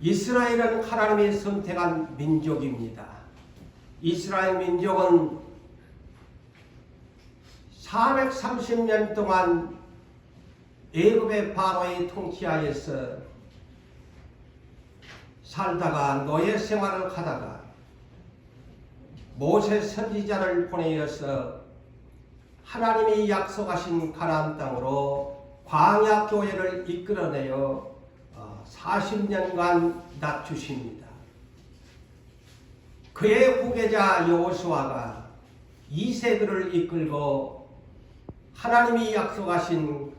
이스라엘은 하나님이 선택한 민족입니다. 이스라엘 민족은 430년 동안 애굽의 바로의 통치하에서 살다가 노예 생활을 하다가 모세 선지자를 보내어서 하나님이 약속하신 가나안 땅으로 광야 교회를 이끌어내어 40년간 낮추십니다. 그의 후계자 여호수아가 2세들을 이끌고 하나님이 약속하신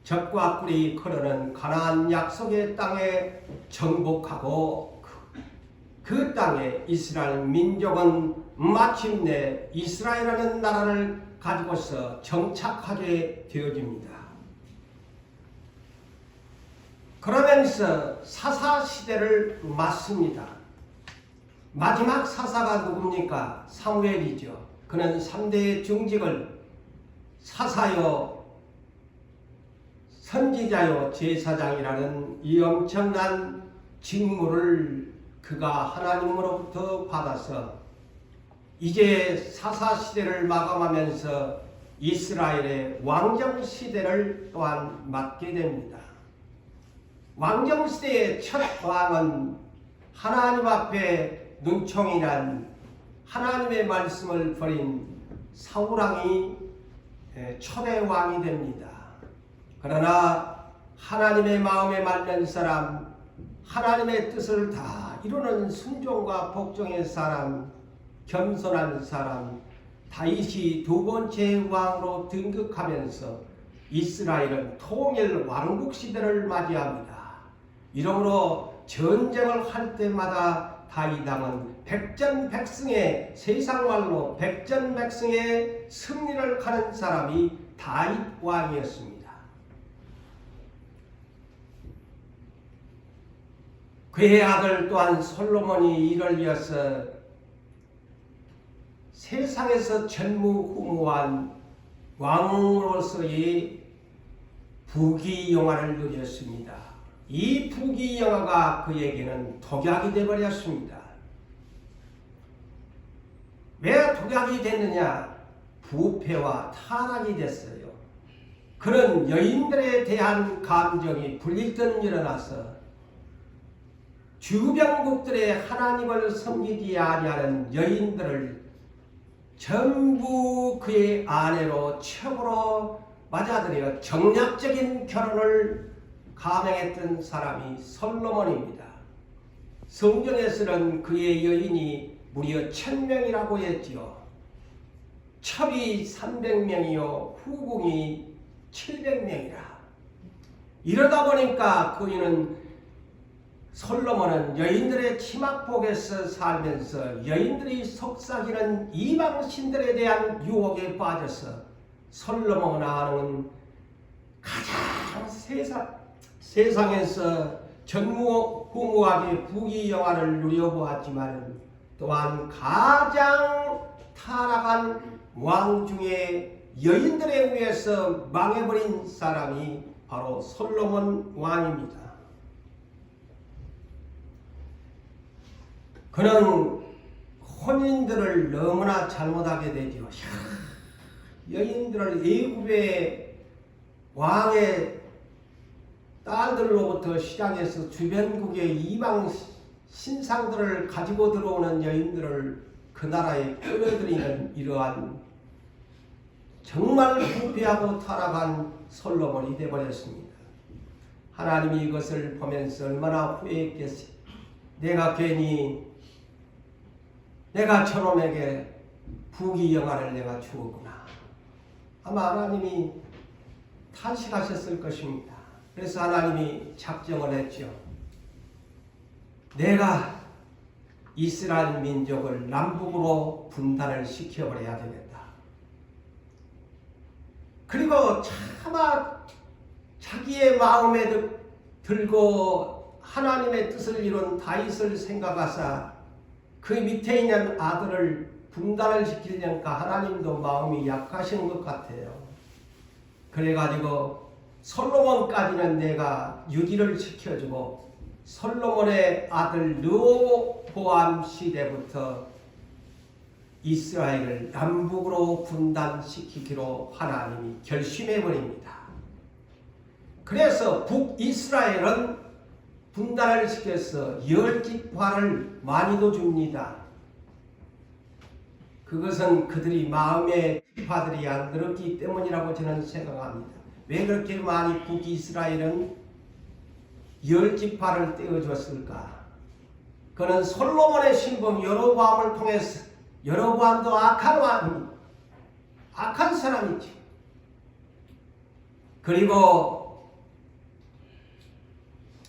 젖과 꿀이 흐르는 가나안 약속의 땅에 정복하고 그 땅에 이스라엘 민족은 마침내 이스라엘이라는 나라를 가지고서 정착하게 되어집니다. 그러면서 사사시대를 맞습니다. 마지막 사사가 누굽니까? 사무엘이죠. 그는 3대의 중직을 사사요, 선지자요, 제사장이라는 이 엄청난 직무를 그가 하나님으로부터 받아서 이제 사사시대를 마감하면서 이스라엘의 왕정시대를 또한 맞게 됩니다. 왕정시대의 첫 왕은 하나님 앞에 눈총이란 하나님의 말씀을 버린 사울왕이 초대 왕이 됩니다. 그러나 하나님의 마음에 맞는 사람, 하나님의 뜻을 다 이루는 순종과 복종의 사람, 겸손한 사람, 다윗이 두 번째 왕으로 등극하면서 이스라엘은 통일 왕국 시대를 맞이합니다. 이러므로 전쟁을 할 때마다 다윗 왕은 백전백승의, 세상말로 백전백승의 승리를 하는 사람이 다윗 왕이었습니다. 그의 아들 또한 솔로몬이 이를 이어서 세상에서 전무후무한 왕으로서의 부귀영화를 누렸습니다. 이 부귀영화가 그에게는 독약이 되어버렸습니다. 왜 독약이 됐느냐? 부패와 타락이 됐어요. 그런 여인들에 대한 감정이 불일듯 일어나서 주변국들의 하나님을 섬기지 아니하는 여인들을 전부 그의 아내로 첩으로 맞아들여 정략적인 결혼을 감행했던 사람이 솔로몬입니다. 성경에서는 그의 여인이 무려 1000명이라고 했지요. 첩이 300명이요 후궁이 700명이라. 이러다 보니까 솔로몬은 여인들의 치막복에서 살면서 여인들이 속삭이는 이방 신들에 대한 유혹에 빠져서 솔로몬은 가장 세상에서 전무후무하게 부귀영화를 누려보았지만 또한 가장 타락한 왕 중에 여인들에 의해서 망해버린 사람이 바로 솔로몬 왕입니다. 그는 혼인들을 너무나 잘못하게 되죠. 여인들을 애굽의 왕의 딸들로부터 시작해서 주변국의 이방 신상들을 가지고 들어오는 여인들을 그 나라에 끌어들이는 이러한 정말 부패하고 타락한 솔로몬이 되어버렸습니다. 하나님이 이것을 보면서 얼마나 후회했겠어요. 내가 저놈에게 부귀영화를 내가 주었구나. 아마 하나님이 탄식하셨을 것입니다. 그래서 하나님이 작정을 했죠. 내가 이스라엘 민족을 남북으로 분단을 시켜버려야 되겠다. 그리고 차마 자기의 마음에 들고 하나님의 뜻을 이룬 다윗을 생각하사 그 밑에 있는 아들을 분단을 시키려니까 하나님도 마음이 약하신 것 같아요. 그래가지고 솔로몬까지는 내가 유지를 시켜주고 솔로몬의 아들 르호보암 시대부터 이스라엘을 남북으로 분단시키기로 하나님이 결심해버립니다. 그래서 북이스라엘은 분단을 시켜서 10지파를 많이도 줍니다. 그것은 그들이 마음의 지파들이 안 들었기 때문이라고 저는 생각합니다. 왜 그렇게 많이 북이스라엘은 10지파를 떼어줬을까? 그는 솔로몬의 신분 여로보암을 통해서, 여로보암도 악한 사람이지. 그리고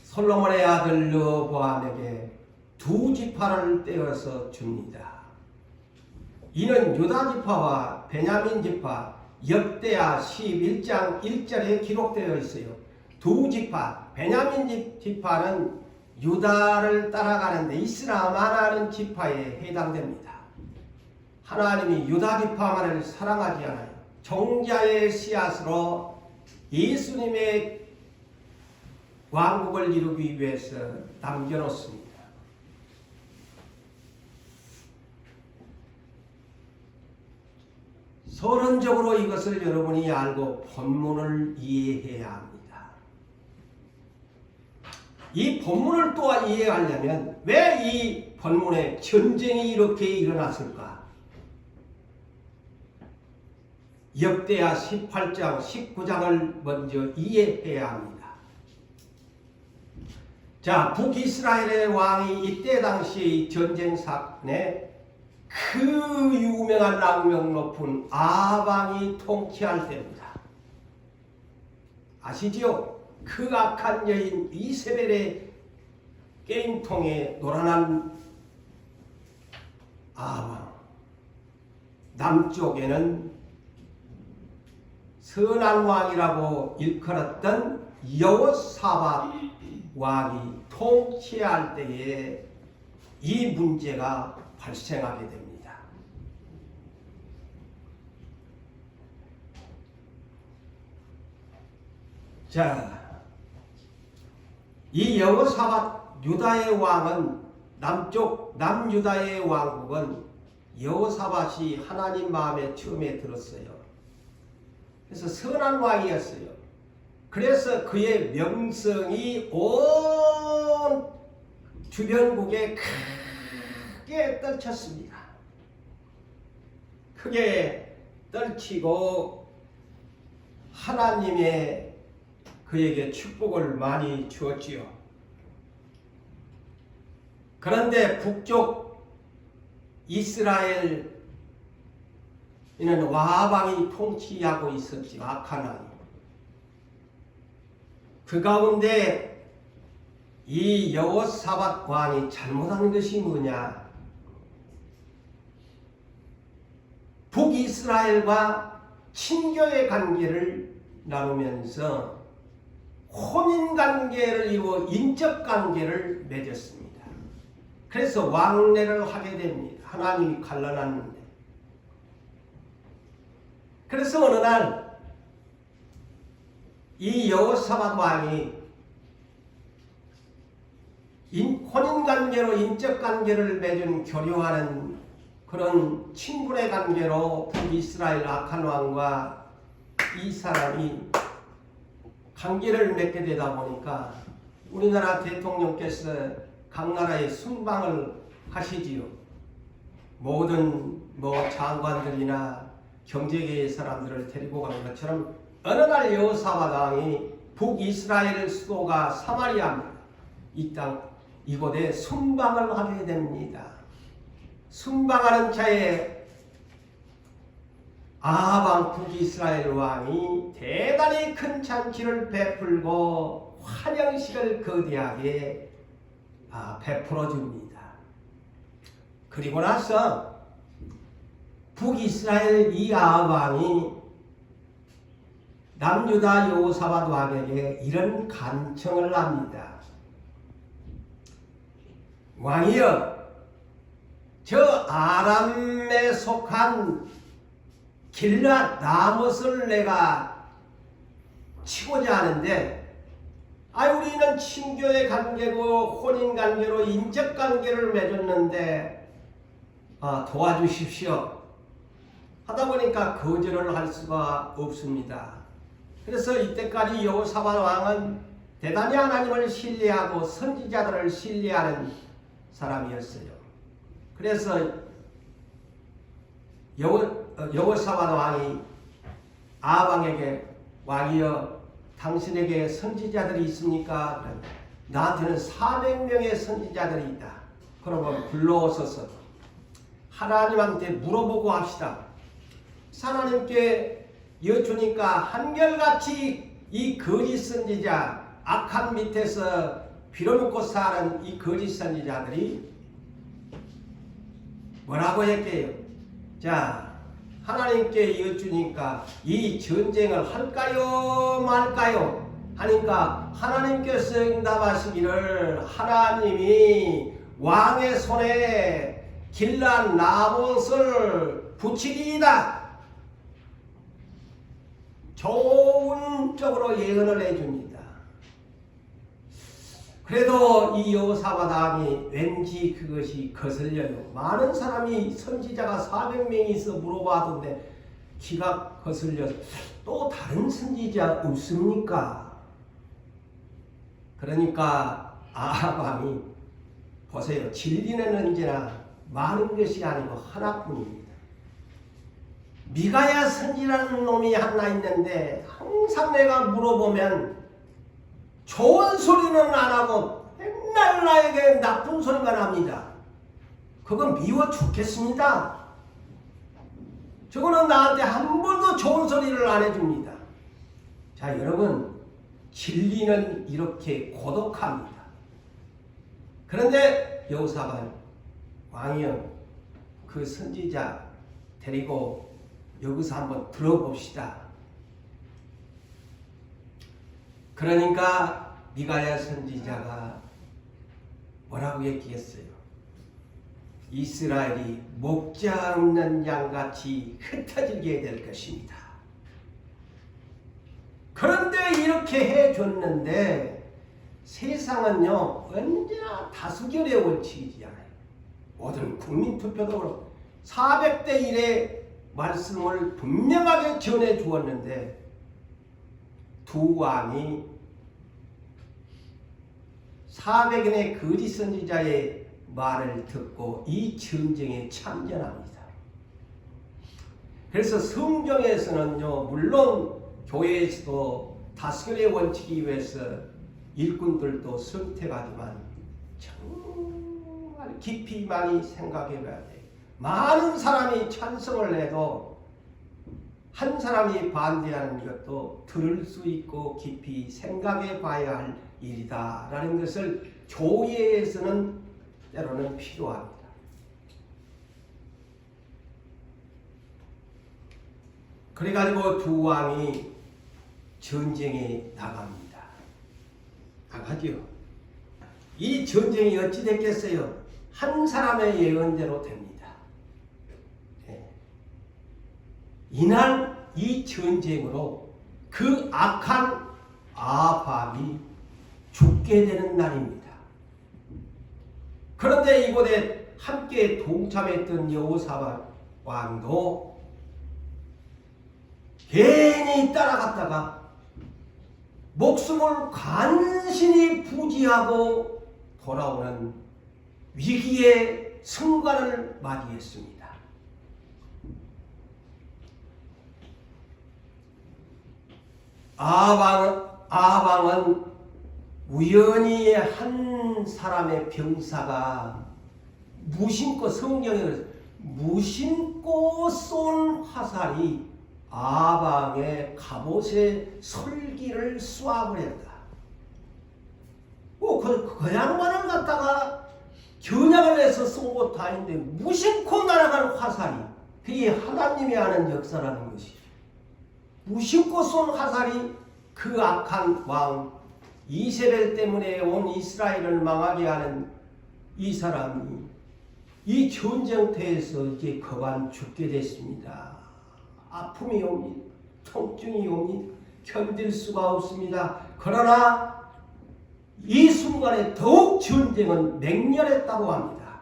솔로몬의 아들 르호보암에게 2지파를 떼어서 줍니다. 이는 유다 지파와 베냐민 지파, 역대하 11장 1절에 기록되어 있어요. 2지파, 베냐민 지파는 유다를 따라가는데 이스라마라는 지파에 해당됩니다. 하나님이 유다 지파만을 사랑하지 않아요. 종자의 씨앗으로 예수님의 왕국을 이루기 위해서 남겨놓습니다. 서론적으로 이것을 여러분이 알고 본문을 이해해야 합니다. 이 본문을 또한 이해하려면 왜 이 본문에 전쟁이 이렇게 일어났을까? 역대하 18장, 19장을 먼저 이해해야 합니다. 자, 북이스라엘의 왕이 이때 당시 전쟁 사건에 그 유명한 악명 높은 아방이 통치할 때입니다. 아시지요? 그 악한 여인 이세벨의 게임통에 놀아난 아방. 남쪽에는 선한 왕이라고 일컬었던 여호사밧 왕이 통치할 때에 이 문제가 발생하게 됩니다. 자, 이 여호사밧 유다의 왕은 남유다의 왕국은 여호사밧이 하나님 마음에 처음에 들었어요. 그래서 선한 왕이었어요. 그래서 그의 명성이 온 주변국에 크게 떨쳤습니다. 크게 떨치고 하나님의 그에게 축복을 많이 주었지요. 그런데 북쪽 이스라엘에는 와방이 통치하고 있었지요. 악한 왕이. 그 가운데 이 여호사밧 왕이 잘못한 것이 뭐냐? 북이스라엘과 친교의 관계를 나누면서 혼인관계를 이루어 인적관계를 맺었습니다. 그래서 왕래를 하게 됩니다. 하나님이 갈라놨는데. 그래서 어느 날 이 여호사밧 왕이 혼인관계로 인적관계를 맺은 교류하는 그런 친분의 관계로 북이스라엘 악한 왕과 이 사람이 관계를 맺게 되다 보니까 우리나라 대통령께서 각 나라에 순방을 하시지요. 모든 장관들이나 경제계의 사람들을 데리고 가는 것처럼 어느 날 여호사밧 왕이 북이스라엘 수도가 사마리아입니다. 이 땅 이곳에 순방을 하게 됩니다. 순방하는 차에 아방 북이스라엘 왕이 대단히 큰 잔치를 베풀고 환영식을 거대하게 베풀어 줍니다. 그리고 나서 북이스라엘 이 아방이 남유다 여호사밧 왕에게 이런 간청을 합니다. 왕이여, 저 아람에 속한 길랏 라못을 내가 치고자 하는데 우리는 친교의 관계고 혼인관계로 인적관계를 맺었는데 도와주십시오 하다 보니까 거절을 할 수가 없습니다. 그래서 이때까지 여호사밧 왕은 대단히 하나님을 신뢰하고 선지자들을 신뢰하는 사람이었어요. 그래서 여호사밧 왕이 아합에게 왕이여 당신에게 선지자들이 있습니까? 나한테는 400명의 선지자들이 있다. 그러면 불러오소서 하나님한테 물어보고 합시다. 하나님께 여쭈니까 한결같이 이 거짓 선지자 악한 밑에서 빌어먹고 사는 이 거짓 선지자들이 뭐라고 했게요? 자, 하나님께 여쭈니까 이 전쟁을 할까요 말까요? 하니까 하나님께서 응답하시기를 하나님이 왕의 손에 길란 나봇을 붙이리이다. 좋은 쪽으로 예언을 해줍니다. 그래도 이 여호사밧 왕이 왠지 그것이 거슬려요. 많은 사람이 선지자가 400명이 있어 물어봐던데 기가 거슬려서 또 다른 선지자 없습니까? 그러니까 아합 왕이 보세요. 진리는 언제나 많은 것이 아니고 하나뿐입니다. 미가야 선지라는 놈이 하나 있는데 항상 내가 물어보면 좋은 소리는 안 하고 맨날 나에게 나쁜 소리만 합니다. 그건 미워 죽겠습니다. 저거는 나한테 한 번도 좋은 소리를 안 해줍니다. 자, 여러분, 진리는 이렇게 고독합니다. 그런데 여호사밧 왕이요, 그 선지자 데리고 여기서 한번 들어봅시다. 그러니까 미가야 선지자가 뭐라고 얘기했어요? 이스라엘이 목자 없는 양같이 흩어지게 될 것입니다. 그런데 이렇게 해줬는데 세상은요 언제나 다수결의 원칙이잖아요. 모든 국민투표도 그렇고 400대 1의 말씀을 분명하게 전해 주었는데 두 왕이 400인의 거짓 선지자의 말을 듣고 이 전쟁에 참전합니다. 그래서 성경에서는요, 물론 교회에서도 다수결의 원칙이 위해서 일꾼들도 선택하지만 정말 깊이 많이 생각해 봐야 돼요. 많은 사람이 찬성을 해도 한 사람이 반대하는 것도 들을 수 있고 깊이 생각해 봐야 할 일이다 라는 것을 교회에서는 때로는 필요합니다. 그래가지고 두 왕이 전쟁에 나갑니다. 나가죠. 이 전쟁이 어찌 됐겠어요? 한 사람의 예언대로 됩니다. 이날 이 전쟁으로 그 악한 아합이 죽게 되는 날입니다. 그런데 이곳에 함께 동참했던 여호사밧 왕도 괜히 따라갔다가 목숨을 간신히 부지하고 돌아오는 위기의 순간을 맞이했습니다. 아합왕은 우연히 한 사람의 병사가 무심코 성경에 무심코 쏜 화살이 아합왕의 갑옷의 솔기를 쏘아버렸다. 그 양반을 갖다가 겨냥을 해서 쏜 것도 아닌데 무심코 날아간 화살이 그게 하나님이 하는 역사라는 것이죠. 무심코 쏜 화살이 그 악한 왕 이세벨 때문에 온 이스라엘을 망하게 하는 이 사람이 이 전쟁터에서 이제 그만 죽게 됐습니다. 아픔이 옵니다. 통증이 옵니다. 견딜 수가 없습니다. 그러나 이 순간에 더욱 전쟁은 맹렬했다고 합니다.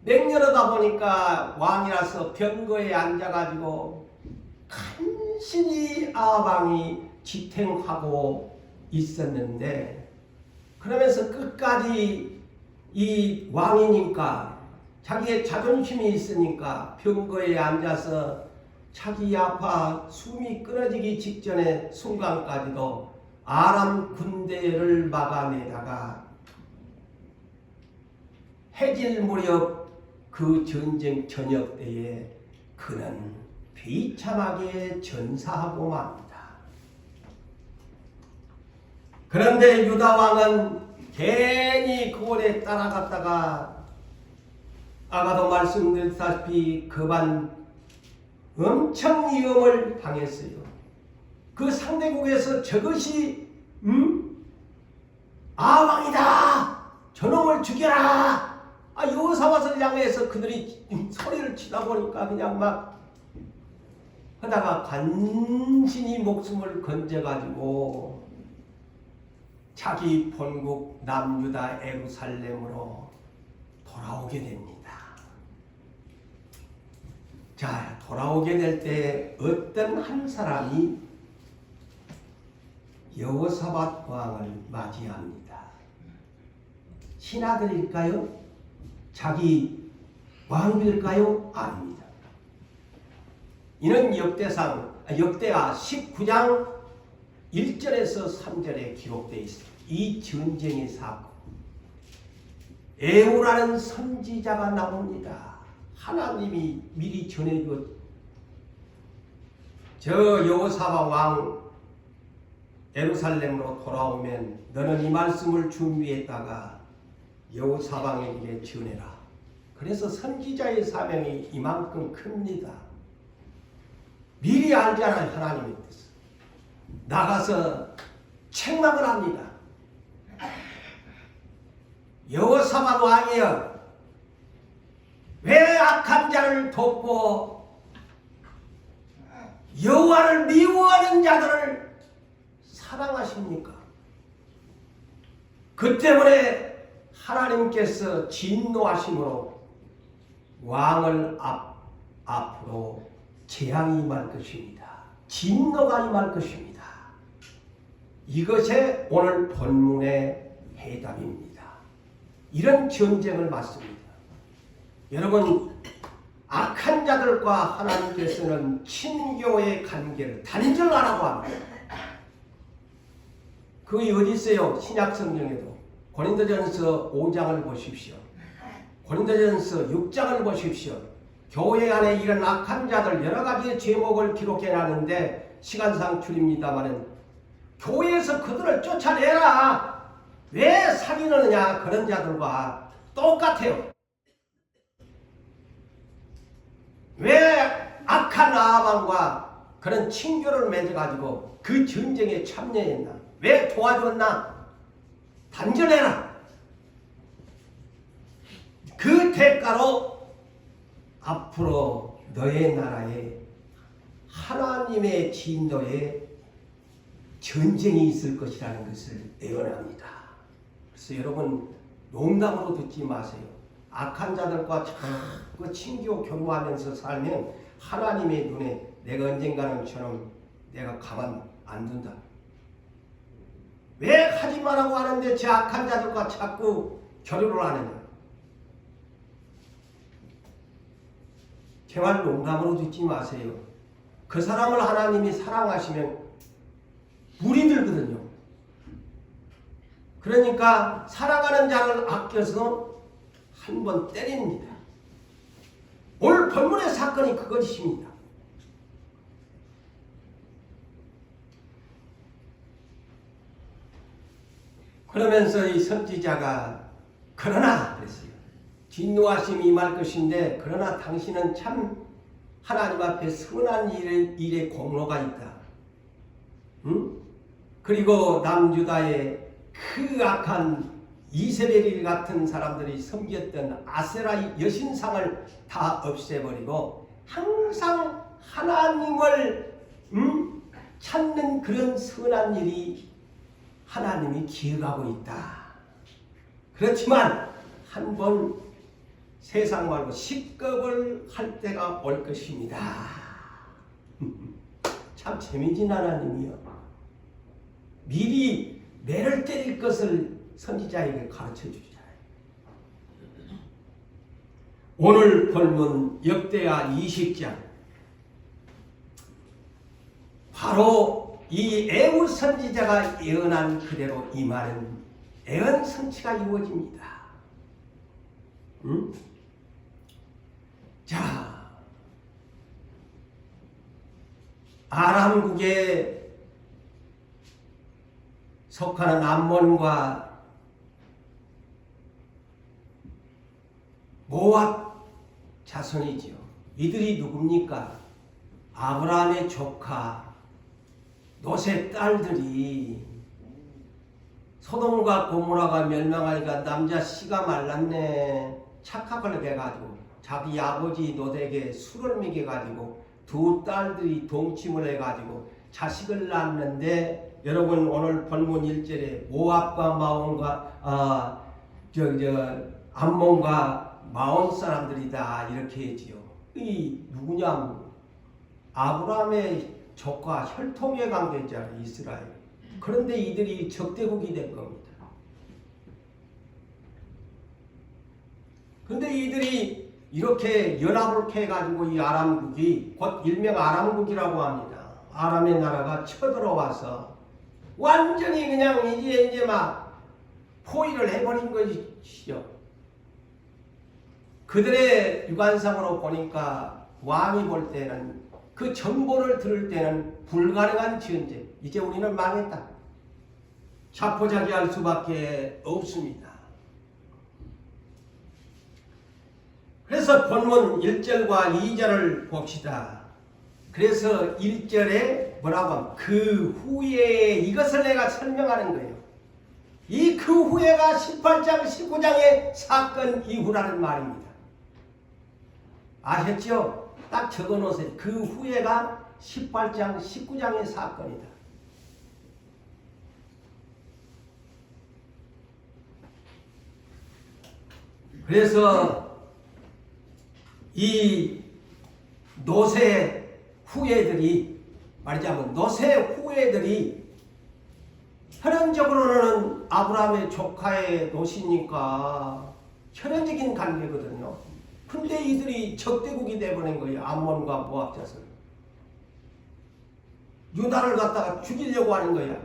맹렬하다 보니까 왕이라서 병거에 앉아가지고 간신히 아방이 지탱하고 있었는데, 그러면서 끝까지 이 왕이니까 자기의 자존심이 있으니까 병거에 앉아서 자기 아파 숨이 끊어지기 직전의 순간까지도 아람 군대를 막아내다가 해질 무렵 그 전쟁 저녁 때에 그는 비참하게 전사하고 맙니다. 그런데 유다 왕은 괜히 그 오래 따라갔다가 아까도 말씀드렸다시피 그반 엄청 위험을 당했어요. 그 상대국에서 저것이 아왕이다, 저놈을 죽여라, 여호사밧을 향해서 그들이 소리를 치다 보니까 그냥 막 하다가 간신히 목숨을 건져가지고 자기 본국 남유다 예루살렘으로 돌아오게 됩니다. 자, 돌아오게 될 때 어떤 한 사람이 여호사밧 왕을 맞이합니다. 신하들일까요? 자기 왕일까요? 아닙니다. 이는 역대하 19장 1절에서 3절에 기록되어 있습니다. 이 전쟁의 사건, 에후라는 선지자가 나옵니다. 하나님이 미리 전해주었, 저 여호사밧 왕 예루살렘으로 돌아오면 너는 이 말씀을 준비했다가 여호사밧에게 전해라. 그래서 선지자의 사명이 이만큼 큽니다. 미리 알잖아요. 하나님의 뜻을. 나가서 책망을 합니다. 여호사밧 왕이여, 왜 악한 자를 돕고 여호와를 미워하는 자들을 사랑하십니까? 그 때문에 하나님께서 진노하심으로 왕을 앞으로 재앙이 임할 것입니다. 진노가 임할 것입니다. 이것이 오늘 본문의 해답입니다. 이런 전쟁을 맞습니다. 여러분, 악한 자들과 하나님께서는 친교의 관계를 단절하라고 합니다. 그게 어디 있어요? 신약 성경에도 고린도전서 5장을 보십시오. 고린도전서 6장을 보십시오. 교회 안에 이런 악한 자들 여러 가지의 제목을 기록해놨는데 시간상 줄입니다마는 교회에서 그들을 쫓아내라. 왜 사귀느냐? 그런 자들과 똑같아요. 왜 악한 아방과 그런 친교를 맺어가지고 그 전쟁에 참여했나? 왜 도와줬나? 단절해라. 그 대가로 앞으로 너의 나라에 하나님의 진노에 전쟁이 있을 것이라는 것을 예언합니다. 그래서 여러분, 농담으로 듣지 마세요. 악한 자들과 자꾸 친교 교류하면서 살면 하나님의 눈에 내가 언젠가는 저놈 내가 가만 안 둔다. 왜 하지 말라고 하는데 저 악한 자들과 자꾸 교류를 하느냐? 제발 농담으로 듣지 마세요. 그 사람을 하나님이 사랑하시면 물이 들거든요. 그러니까 사랑하는 자를 아껴서 한 번 때립니다. 오늘 본문의 사건이 그것입니다. 그러면서 이 선지자가 그러나 그랬어요. 진노하심이 임할 것인데 그러나 당신은 참 하나님 앞에 선한 일에 공로가 있다. 응? 그리고 남유다의 그 악한 이세벨 같은 사람들이 섬겼던 아세라 여신상을 다 없애버리고 항상 하나님을 찾는 그런 선한 일이 하나님이 기억하고 있다. 그렇지만 한번 세상 말고 식겁을 할 때가 올 것입니다. 참 재미진 하나님이요. 미리 매를 때릴 것을 선지자에게 가르쳐 주잖아요. 오늘 본문 역대하 20장, 바로 이 에우 선지자가 예언한 그대로 임하는 예언 성취가 이루어집니다. 자, 아람국에 속하는 암몬과 모압 자손이지요. 이들이 누굽니까? 아브라함의 조카 롯의 딸들이 소돔과 고모라가 멸망하니까 남자 씨가 말랐네 착각을 해가지고 자기 아버지 롯에게 술을 먹여가지고 두 딸들이 동침을 해가지고 자식을 낳았는데, 여러분 오늘 본문 1절에 모압과 마온과 암몬과 마온 사람들이다 이렇게 했지요. 이 누구냐? 아브라함의 조카 혈통의 관계자로 이스라엘. 그런데 이들이 적대국이 된 겁니다. 그런데 이들이 이렇게 연합을 해가지고 이 아람국이 곧 일명 아람국이라고 합니다. 아람의 나라가 쳐들어와서 완전히 그냥 이제 막 포위를 해버린 것이죠. 그들의 유관상으로 보니까 왕이 볼 때는 그 정보를 들을 때는 불가능한 전쟁. 이제 우리는 망했다. 자포자기할 수밖에 없습니다. 그래서 본문 1절과 2절을 봅시다. 그래서 1절에 뭐라고 하면 그 후에 이것을 내가 설명하는 거예요. 이 그 후에가 18장 19장의 사건 이후라는 말입니다. 아셨죠? 딱 적어놓으세요. 그 후에가 18장 19장의 사건이다. 그래서 이 노새 후예들이 말하자면 노새 후예들이 혈연적으로는 아브라함의 조카의 노시니까 혈연적인 관계거든요. 근데 이들이 적대국이 되어버린 거예요. 암몬과 모압 자손. 유다를 갖다가 죽이려고 하는 거야.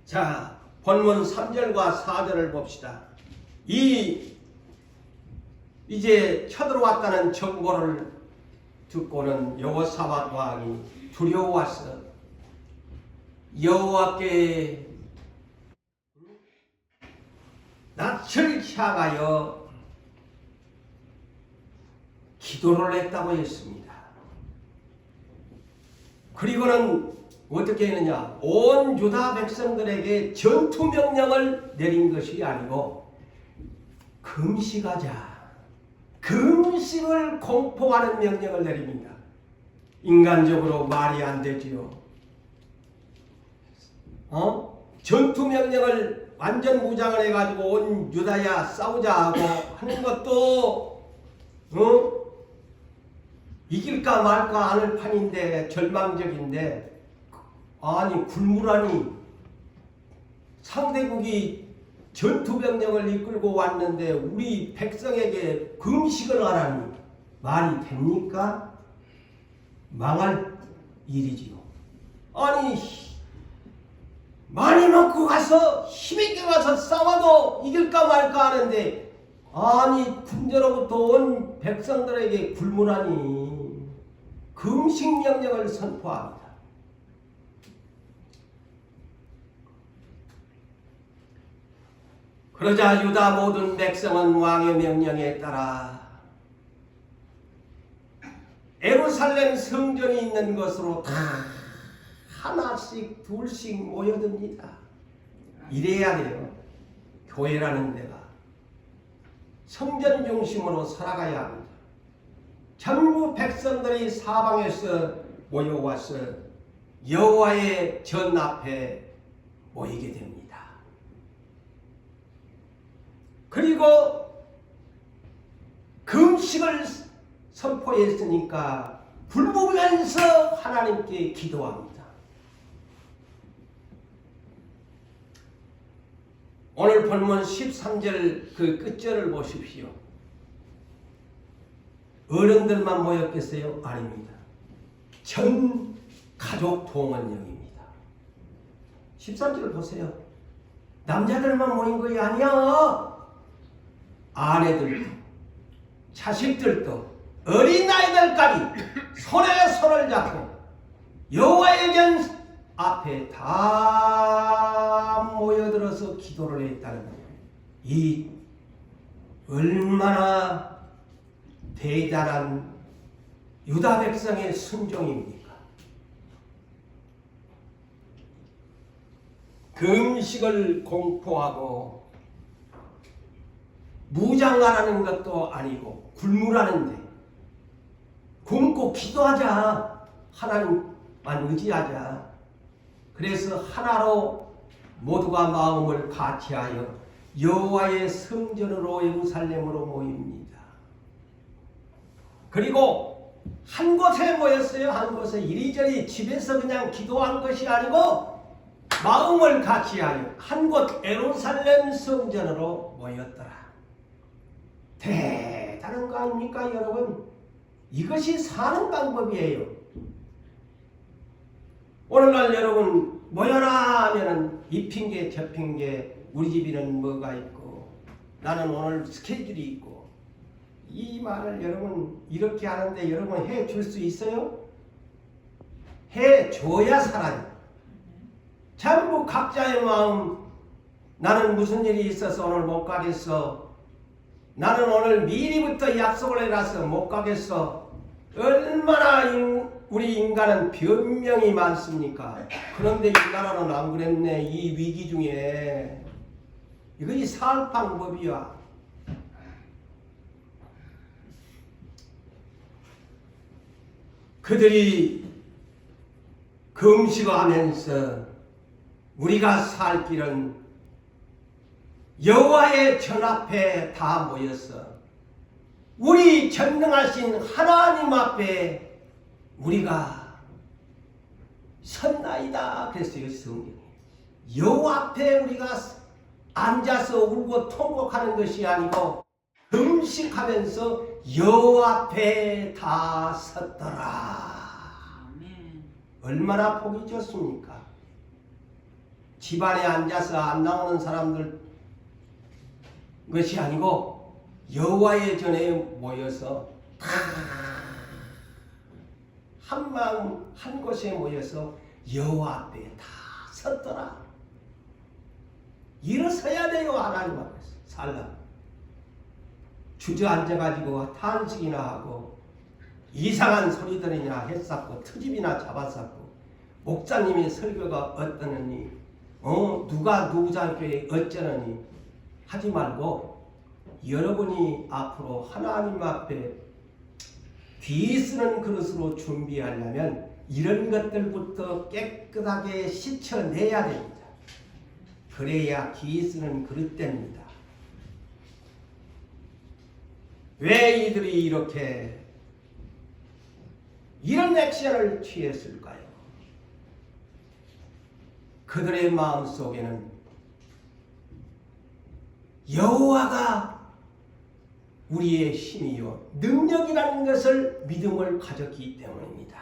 자, 본문 3절과 4절을 봅시다. 이제 쳐들어왔다는 정보를 듣고는 여호사밧 왕이 두려워서 여호와께 낯을 향하여 기도를 했다고 했습니다. 그리고는 어떻게 했느냐? 온 유다 백성들에게 전투 명령을 내린 것이 아니고 금식하자. 금식을 공포하는 명령을 내립니다. 인간적으로 말이 안 되지요. 전투 명령을 완전 무장을 해가지고 온 유다야 싸우자 하고 하는 것도 이길까 말까 하는 판인데 절망적인데, 아니 굴무라니 상대국이 전투병력을 이끌고 왔는데 우리 백성에게 금식을 하라니 말이 됩니까? 망할 일이지요. 아니 많이 먹고 가서 힘있게 가서 싸워도 이길까 말까 하는데, 아니 군대로부터 온 백성들에게 굴무라니 금식 명령을 선포합니다. 그러자 유다 모든 백성은 왕의 명령에 따라 예루살렘 성전이 있는 곳으로 다 하나씩 둘씩 모여듭니다. 이래야 돼요. 교회라는 데가 성전 중심으로 살아가야 합니다. 전부 백성들이 사방에서 모여와서 여호와의 전 앞에 모이게 됩니다. 그리고 금식을 선포했으니까 굶으면서 하나님께 기도합니다. 오늘 본문 13절 그 끝절을 보십시오. 어른들만 모였겠어요? 아닙니다. 전 가족 동원령입니다. 13절을 보세요. 남자들만 모인 것이 아니야. 아내들도 자식들도 어린아이들까지 손에 손을 잡고 여호와의 전 앞에 다 모여들어서 기도를 했다는 거예요. 이 얼마나 대단한 유다 백성의 순종입니까? 금식을 공포하고 무장하라는 것도 아니고 굶으라는데 굶고 기도하자. 하나님만 의지하자. 그래서 하나로 모두가 마음을 같이하여 여호와의 성전으로 예루살렘으로 모입니다. 그리고 한 곳에 모였어요. 한 곳에 이리저리 집에서 그냥 기도한 것이 아니고 마음을 같이하여 한 곳 예루살렘 성전으로 모였더라. 대단한 거 아닙니까 여러분? 이것이 사는 방법이에요. 오늘날 여러분 모여라 하면은 이 핑계 저 핑계 우리 집에는 뭐가 있고 나는 오늘 스케줄이 있고 이 말을 여러분 이렇게 하는데 여러분 해줄 수 있어요? 해줘야 살아요. 전부 각자의 마음 나는 무슨 일이 있어서 오늘 못 가겠어. 나는 오늘 미리부터 약속을 해놔서 못 가겠어. 얼마나 우리 인간은 변명이 많습니까? 그런데 이 나라는 안 그랬네. 이 위기 중에 이것이 살 방법이야. 그들이 금식을 하면서 우리가 살 길은 여호와의 전 앞에 다 모였어. 우리 전능하신 하나님 앞에 우리가 섰나이다 그랬어요. 성경에. 여호와 앞에 우리가 앉아서 울고 통곡하는 것이 아니고 금식하면서 여호와 앞에 다 섰더라. 얼마나 보기 좋습니까? 집안에 앉아서 안 나오는 사람들 것이 아니고 여호와의 전에 모여서 한 마음 한 곳에 모여서 여호와 앞에 다 섰더라. 일어서야 돼요. 하나님 앞에서 살라. 주저앉아가지고 탄식이나 하고 이상한 소리들이나 했었고 트집이나 잡았었고 목사님이 설교가 어떠느니 누가 누구자께 어쩌느니 하지 말고 여러분이 앞으로 하나님 앞에 귀 쓰는 그릇으로 준비하려면 이런 것들부터 깨끗하게 씻어내야 됩니다. 그래야 귀 쓰는 그릇 됩니다. 왜 이들이 이렇게 이런 액션을 취했을까요? 그들의 마음속에는 여호와가 우리의 힘이요 능력이라는 것을 믿음을 가졌기 때문입니다.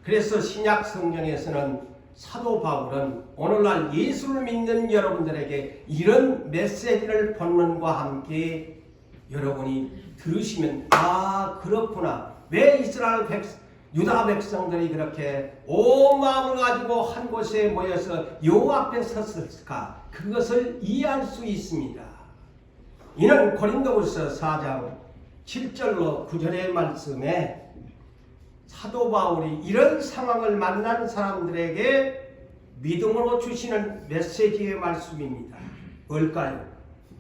그래서 신약 성경에서는 사도 바울은 오늘날 예수를 믿는 여러분들에게 이런 메시지를 본문과 함께 여러분이 들으시면 그렇구나. 왜 이스라엘 유다 백성들이 그렇게 온 마음을 가지고 한 곳에 모여서 여호와 앞에 섰을까? 그것을 이해할 수 있습니다. 이는 고린도후서 4장 7절로 9절의 말씀에 사도 바울이 이런 상황을 만난 사람들에게 믿음으로 주시는 메시지의 말씀입니다. 뭘까요?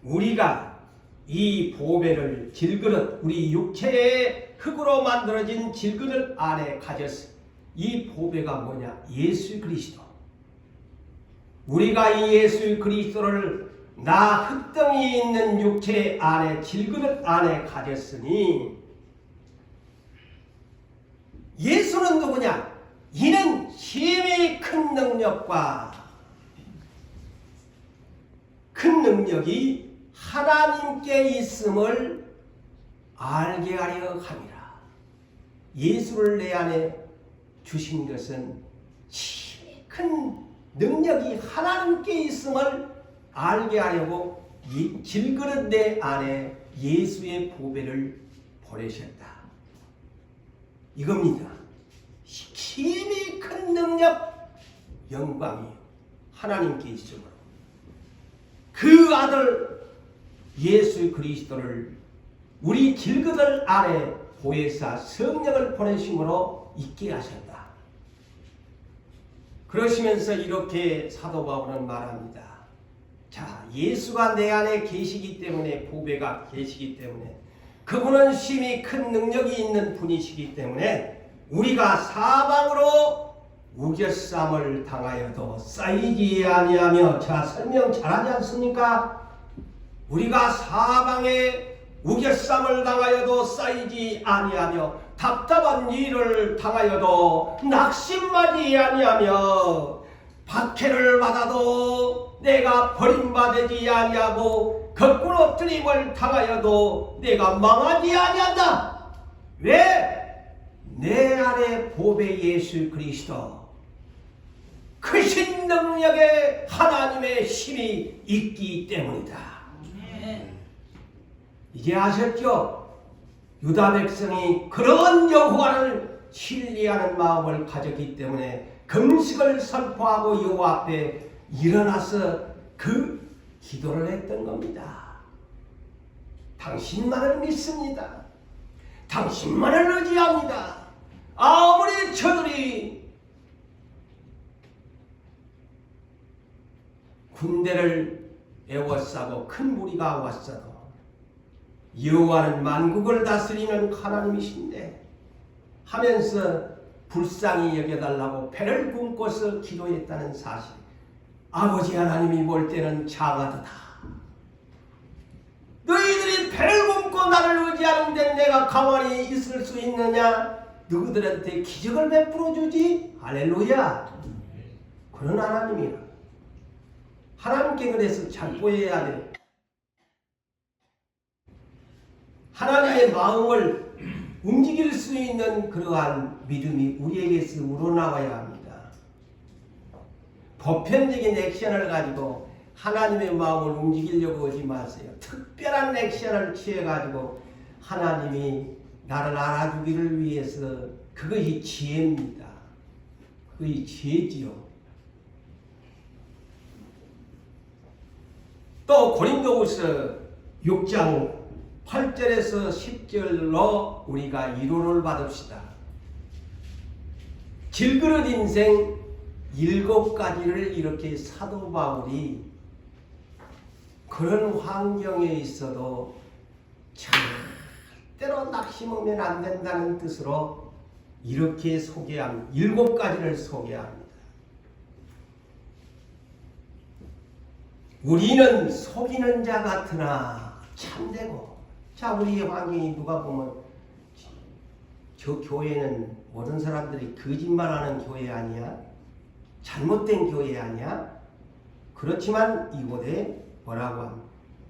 우리가 이 보배를 질그릇, 우리 육체의 흙으로 만들어진 질그릇 안에 가졌어. 이 보배가 뭐냐? 예수 그리스도. 우리가 이 예수 그리스도를 나 흙덩이 있는 육체 안에 질그릇 안에 가졌으니 예수는 누구냐? 이는 힘이 큰 능력과 큰 능력이 하나님께 있음을 알게 하려 함이라. 예수를 내 안에 주신 것은 힘이 큰 능력이 하나님께 있음을 알게 하려고 이 질그릇 내 안에 예수의 보배를 보내셨다. 이겁니다. 힘이 큰 능력, 영광이 하나님께 있음으로 그 아들 예수 그리스도를 우리 질그릇 안에 보혜사 성령을 보내심으로 있게 하셨다. 그러시면서 이렇게 사도 바울은 말합니다. 자, 예수가 내 안에 계시기 때문에, 보배가 계시기 때문에, 그분은 힘이 큰 능력이 있는 분이시기 때문에 우리가 사방으로 우겨쌈을 당하여도 쌓이지 아니하며, 자, 설명 잘하지 않습니까? 우리가 사방에 우겨쌈을 당하여도 쌓이지 아니하며, 답답한 일을 당하여도 낙심하지 아니하며, 박해를 받아도 내가 버림받지 아니하고, 거꾸로 뜨림을 당하여도 내가 망하지 아니한다. 왜? 내 안에 보배 예수 그리스도, 크신 능력의 하나님의 힘이 있기 때문이다. 이제 아셨죠? 유다 백성이 그런 여호와를 신뢰하는 마음을 가졌기 때문에 금식을 선포하고 여호와 앞에 일어나서 그 기도를 했던 겁니다. 당신만을 믿습니다. 당신만을 의지합니다. 아무리 저들이 군대를 에워싸고 큰 무리가 왔어도 여호와는 만국을 다스리는 하나님이신데 하면서 불쌍히 여겨달라고 배를 굶고서 기도했다는 사실, 아버지 하나님이 볼 때는 작아도다. 너희들이 배를 굶고 나를 의지하는데 내가 가만히 있을 수 있느냐? 누구들한테 기적을 베풀어 주지? 할렐루야. 그런 하나님이야. 하나님께 그래서 잘 보여야 돼. 하나님의 마음을 움직일 수 있는 그러한 믿음이 우리에게서 우러나와야 합니다. 보편적인 액션을 가지고 하나님의 마음을 움직이려고 하지 마세요. 특별한 액션을 취해가지고 하나님이 나를 알아주기를 위해서, 그것이 지혜입니다. 그것이 지혜지요. 또 고린도후서 6장 8절에서 10절로 우리가 위로를 받읍시다. 질그릇 인생 7가지를 이렇게 사도 바울이 그런 환경에 있어도 절대로 낙심하면 안 된다는 뜻으로 이렇게 소개합니다. 7가지를 소개합니다. 우리는 속이는 자 같으나 참되고, 자, 우리의 환경이 누가 보면 저 교회는 모든 사람들이 거짓말하는 교회 아니야? 잘못된 교회 아니야? 그렇지만 이곳에 뭐라고 합니까?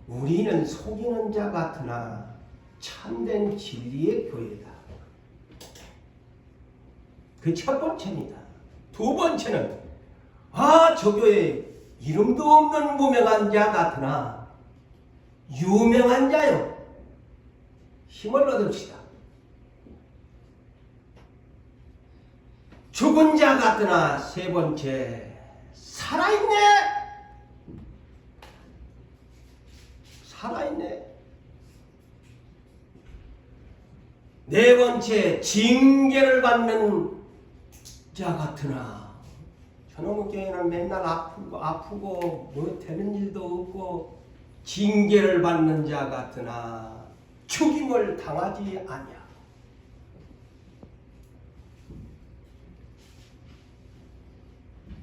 우리는 속이는 자 같으나 참된 진리의 교회다. 그 첫 번째입니다. 두 번째는 저 교회 이름도 없는 무명한 자 같으나 유명한 자요. 힘을 얻읍시다. 죽은 자 같으나 세 번째 살아있네. 살아있네. 네 번째 징계를 받는 자 같으나, 저놈의 교회는 맨날 아프고 뭐 되는 일도 없고 징계를 받는 자 같으나 죽임을 당하지 아니하고,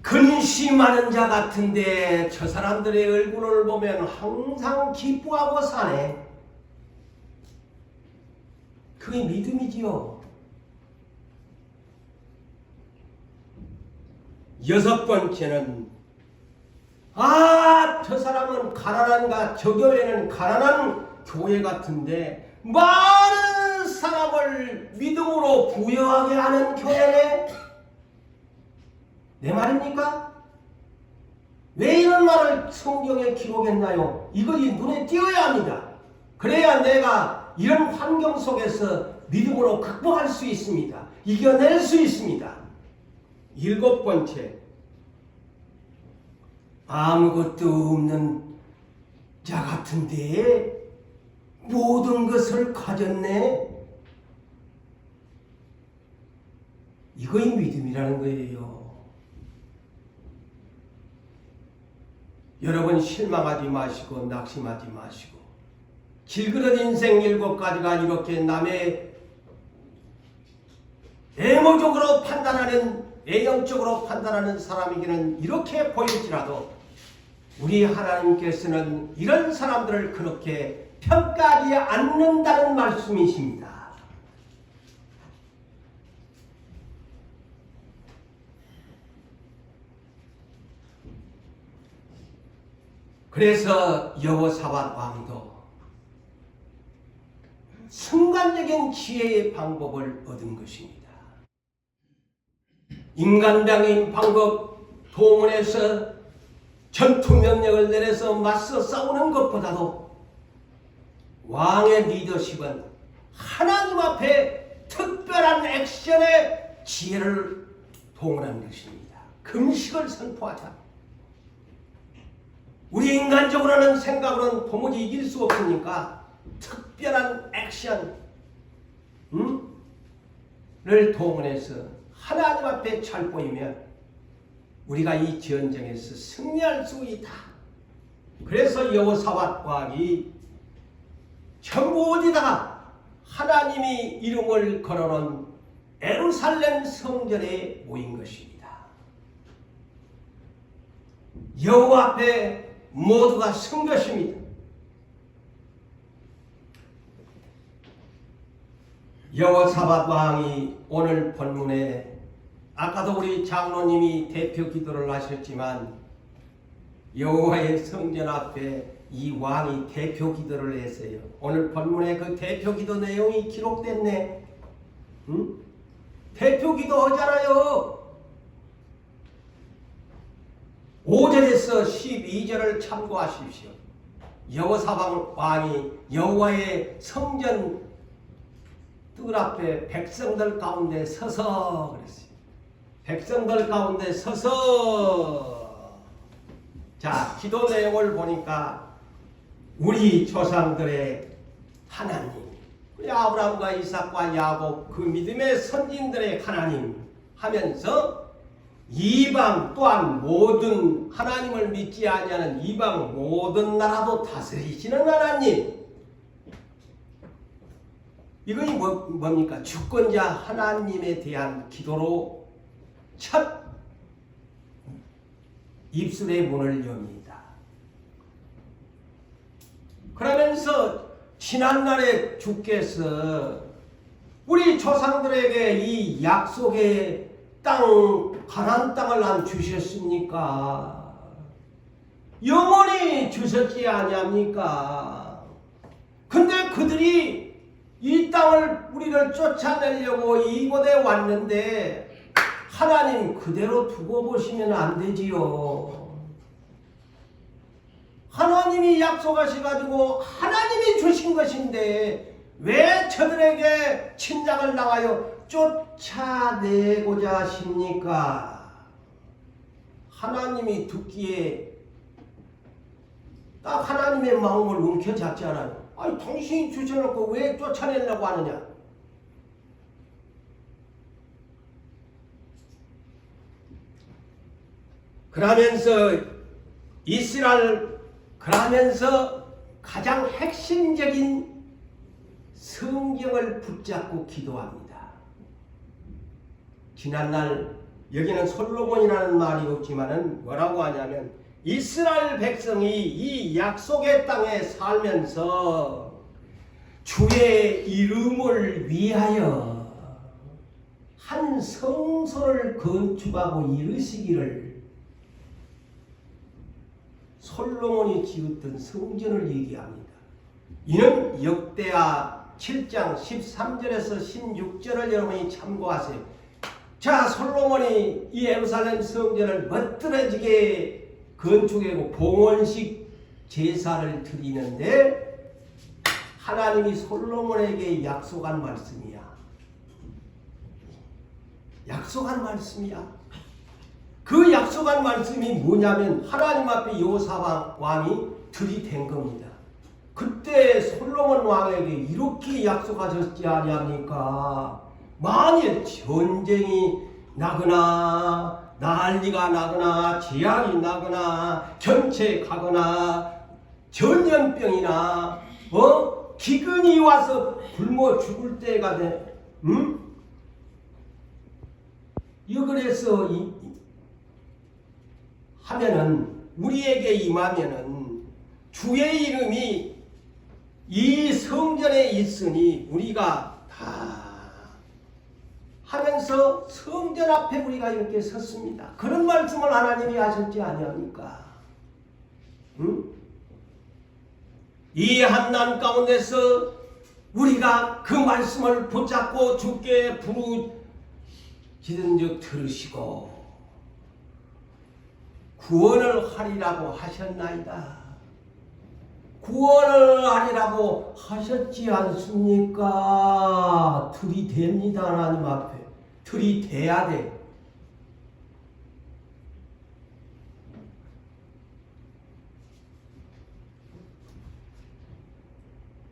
근심하는 자 같은데 저 사람들의 얼굴을 보면 항상 기뻐하고 사네. 그게 믿음이지요. 여섯 번째는 저 사람은 가난한가, 저 교회는 가난한 교회 같은데 많은 사람을 믿음으로 부여하게 하는 교회네. 내 말입니까? 왜 이런 말을 성경에 기록했나요? 이것이 눈에 띄어야 합니다. 그래야 내가 이런 환경 속에서 믿음으로 극복할 수 있습니다. 이겨낼 수 있습니다. 일곱 번째, 아무것도 없는 자 같은데 모든 것을 가졌네. 이거이 믿음이라는 거예요. 여러분 실망하지 마시고 낙심하지 마시고 길그릇 인생 7가지가 이렇게 남의 외모적으로 판단하는 외형적으로 판단하는 사람에게는 이렇게 보일지라도 우리 하나님께서는 이런 사람들을 그렇게 평가하지 않는다는 말씀이십니다. 그래서 여호사밧 왕도 순간적인 지혜의 방법을 얻은 것입니다. 인간적인 방법, 동원해서 전투 명령을 내려서 맞서 싸우는 것보다도 왕의 리더십은 하나님 앞에 특별한 액션의 지혜를 동원한 것입니다. 금식을 선포하자. 우리 인간적으로는 생각으로는 도무지 이길 수 없으니까 특별한 액션을 동원해서 하나님 앞에 잘 보이면 우리가 이 전쟁에서 승리할 수 있다. 그래서 여호사밧 왕이 전부 어디다가 하나님이 이름을 걸어놓은 예루살렘 성전에 모인 것입니다. 여호와 앞에 모두가 선 것입니다. 여호사밧 왕이 오늘 본문에 아까도 우리 장로님이 대표 기도를 하셨지만 여호와의 성전 앞에 이 왕이 대표 기도를 했어요. 오늘 본문에 그 대표 기도 내용이 기록됐네. 응? 대표 기도 하잖아요. 5절에서 12절을 참고하십시오. 여호사밧 왕이 여호와의 성전 뜰 앞에 백성들 가운데 서서 그랬어요. 백성들 가운데 서서. 자, 기도 내용을 보니까 우리 조상들의 하나님, 우리 아브라함과 이삭과 야곱 그 믿음의 선진들의 하나님 하면서 이방 또한 모든 하나님을 믿지 아니하는 이방 모든 나라도 다스리시는 하나님. 이것이 뭡니까? 주권자 하나님에 대한 기도로 첫 입술의 문을 엽니다. 그러면서 지난날에 주께서 우리 조상들에게 이 약속의 땅, 가나안 땅을 안 주셨습니까? 영원히 주셨지 아니합니까? 근데 그들이 이 땅을 우리를 쫓아내려고 이곳에 왔는데 하나님 그대로 두고 보시면 안 되지요. 하나님이 약속하셔가지고 하나님이 주신 것인데 왜 저들에게 침략을 당하여 쫓아내고자 하십니까? 하나님이 듣기에 딱 하나님의 마음을 움켜잡잖아요. 아니 당신이 주셔놓고 왜 쫓아내려고 하느냐? 그러면서 그러면서 가장 핵심적인 성경을 붙잡고 기도합니다. 지난날 여기는 솔로몬이라는 말이 없지만은 뭐라고 하냐면 이스라엘 백성이 이 약속의 땅에 살면서 주의 이름을 위하여 한 성소를 건축하고 이루시기를 솔로몬이 지었던 성전을 얘기합니다. 이는 역대하 7장 13절에서 16절을 여러분이 참고하세요. 자, 솔로몬이 이 예루살렘 성전을 멋들어지게 건축하고 봉헌식 제사를 드리는데 하나님이 솔로몬에게 약속한 말씀이야. 약속한 말씀이야. 그 약속한 말씀이 뭐냐면 하나님 앞에 여호사밧 왕이 들이댄 겁니다. 그때 솔로몬 왕에게 이렇게 약속하셨지 아니합니까? 만일 전쟁이 나거나 난리가 나거나 재앙이 나거나 견책하거나 전염병이나 기근이 와서 굶어 죽을 때가 돼. 그래서 하면은 우리에게 임하면은 주의 이름이 이 성전에 있으니 우리가 다 하면서 성전 앞에 우리가 이렇게 섰습니다. 그런 말씀을 하나님이 하셨지 아니합니까? 이 한난 가운데서 우리가 그 말씀을 붙잡고 주께 부르짖은즉 들으시고 구원을 하리라고 하셨나이다. 구원을 하리라고 하셨지 않습니까? 들이댑니다. 하나님 앞에 들이대야 돼.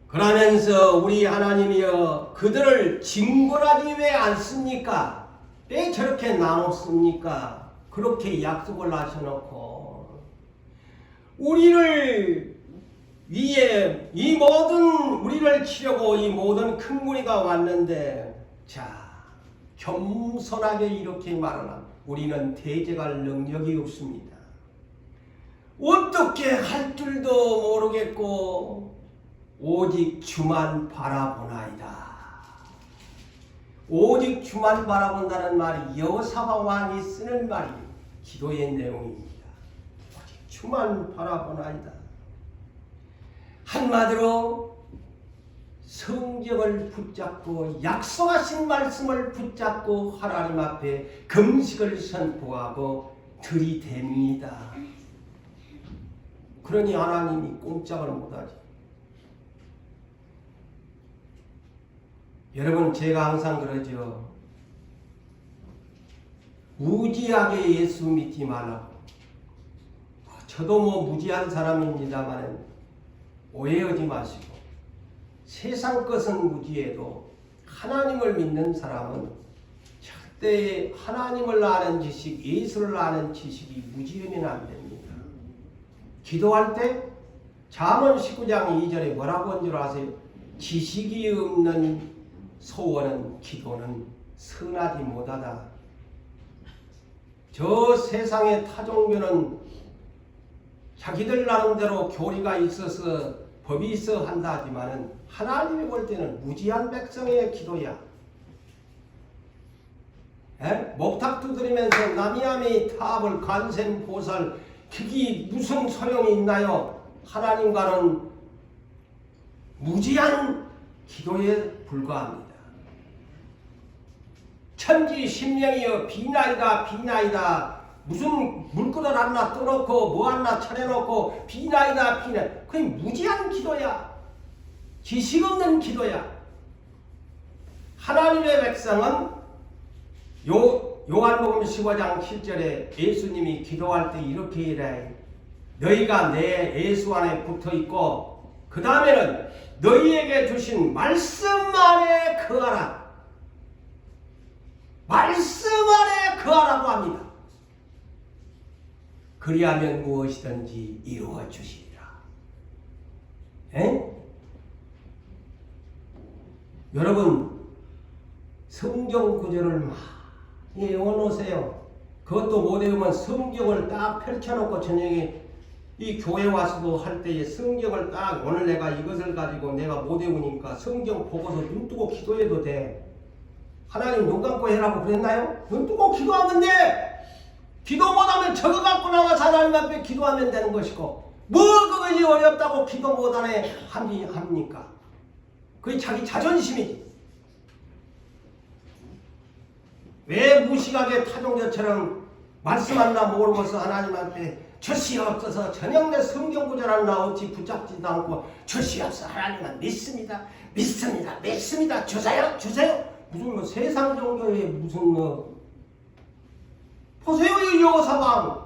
그러면서 우리 하나님이여 그들을 징벌하지 왜 않습니까? 왜 저렇게 나눴습니까? 그렇게 약속을 하셔놓고 우리를 위에 이 모든 우리를 치려고 이 모든 큰 무리가 왔는데 자 겸손하게 이렇게 말하나 우리는 대적할 능력이 없습니다. 어떻게 할 줄도 모르겠고 오직 주만 바라보나이다. 오직 주만 바라본다는 말이 여호사밧 왕이 쓰는 말이 기도의 내용입니다. 오직 주만 바라보나이다. 한마디로 성경을 붙잡고 약속하신 말씀을 붙잡고 하나님 앞에 금식을 선포하고 들이댑니다. 그러니 하나님이 꼼짝을 못하지. 여러분 제가 항상 그러죠. 무지하게 예수 믿지 말라고. 저도 무지한 사람입니다만 오해하지 마시고 세상 것은 무지해도 하나님을 믿는 사람은 절대 하나님을 아는 지식, 예수를 아는 지식이 무지하면 안 됩니다. 기도할 때 잠언 19장 2절에 뭐라고 한 줄 아세요? 지식이 없는 소원은 기도는 선하지 못하다. 저 세상의 타종교는 자기들 나름대로 교리가 있어서 법이 있어 한다 하지만은 하나님이 볼 때는 무지한 백성의 기도야. 목탁 두드리면서 나미아미 타합을 간셈 보살 그게 무슨 소용이 있나요? 하나님과는 무지한 기도에 불과합니다. 천지 심령이여 비나이다 비나이다. 무슨 물그릇 하나 떠놓고 뭐 하나 차려놓고 비나이다 비나. 그게 무지한 기도야. 지식 없는 기도야. 하나님의 백성은 요한복음 15장 7절에 예수님이 기도할 때 이렇게 이래. 너희가 내 예수 안에 붙어있고 그 다음에는 너희에게 주신 말씀 안에 거하라. 말씀 안에 거하라고 합니다. 그리하면 무엇이든지 이루어 주시리라. 여러분 성경 구절을 많이 외워놓으세요. 그것도 못 외우면 성경을 딱 펼쳐놓고 저녁에 이 교회 와서도 할 때에 성경을 딱 오늘 내가 이것을 가지고 내가 못 외우니까 성경 보고서 눈 뜨고 기도해도 돼. 하나님 눈 감고 해라고 그랬나요? 눈 뜨고 기도하면 돼. 기도 못하면 저거 갖고 나와서 하나님 앞에 기도하면 되는 것이고 뭐 그것이 어렵다고 기도 못하네 합니까? 그게 자기 자존심이지. 왜 무식하게 타종자처럼 말씀한다 모르고서 하나님한테 주시옵소서 저녁 내 성경 구절을 나오지 붙잡지도 않고 주시옵소서 하나님은 믿습니다 주세요 무슨 뭐 세상 종교에 무슨 뭐 보세요 이 여호사방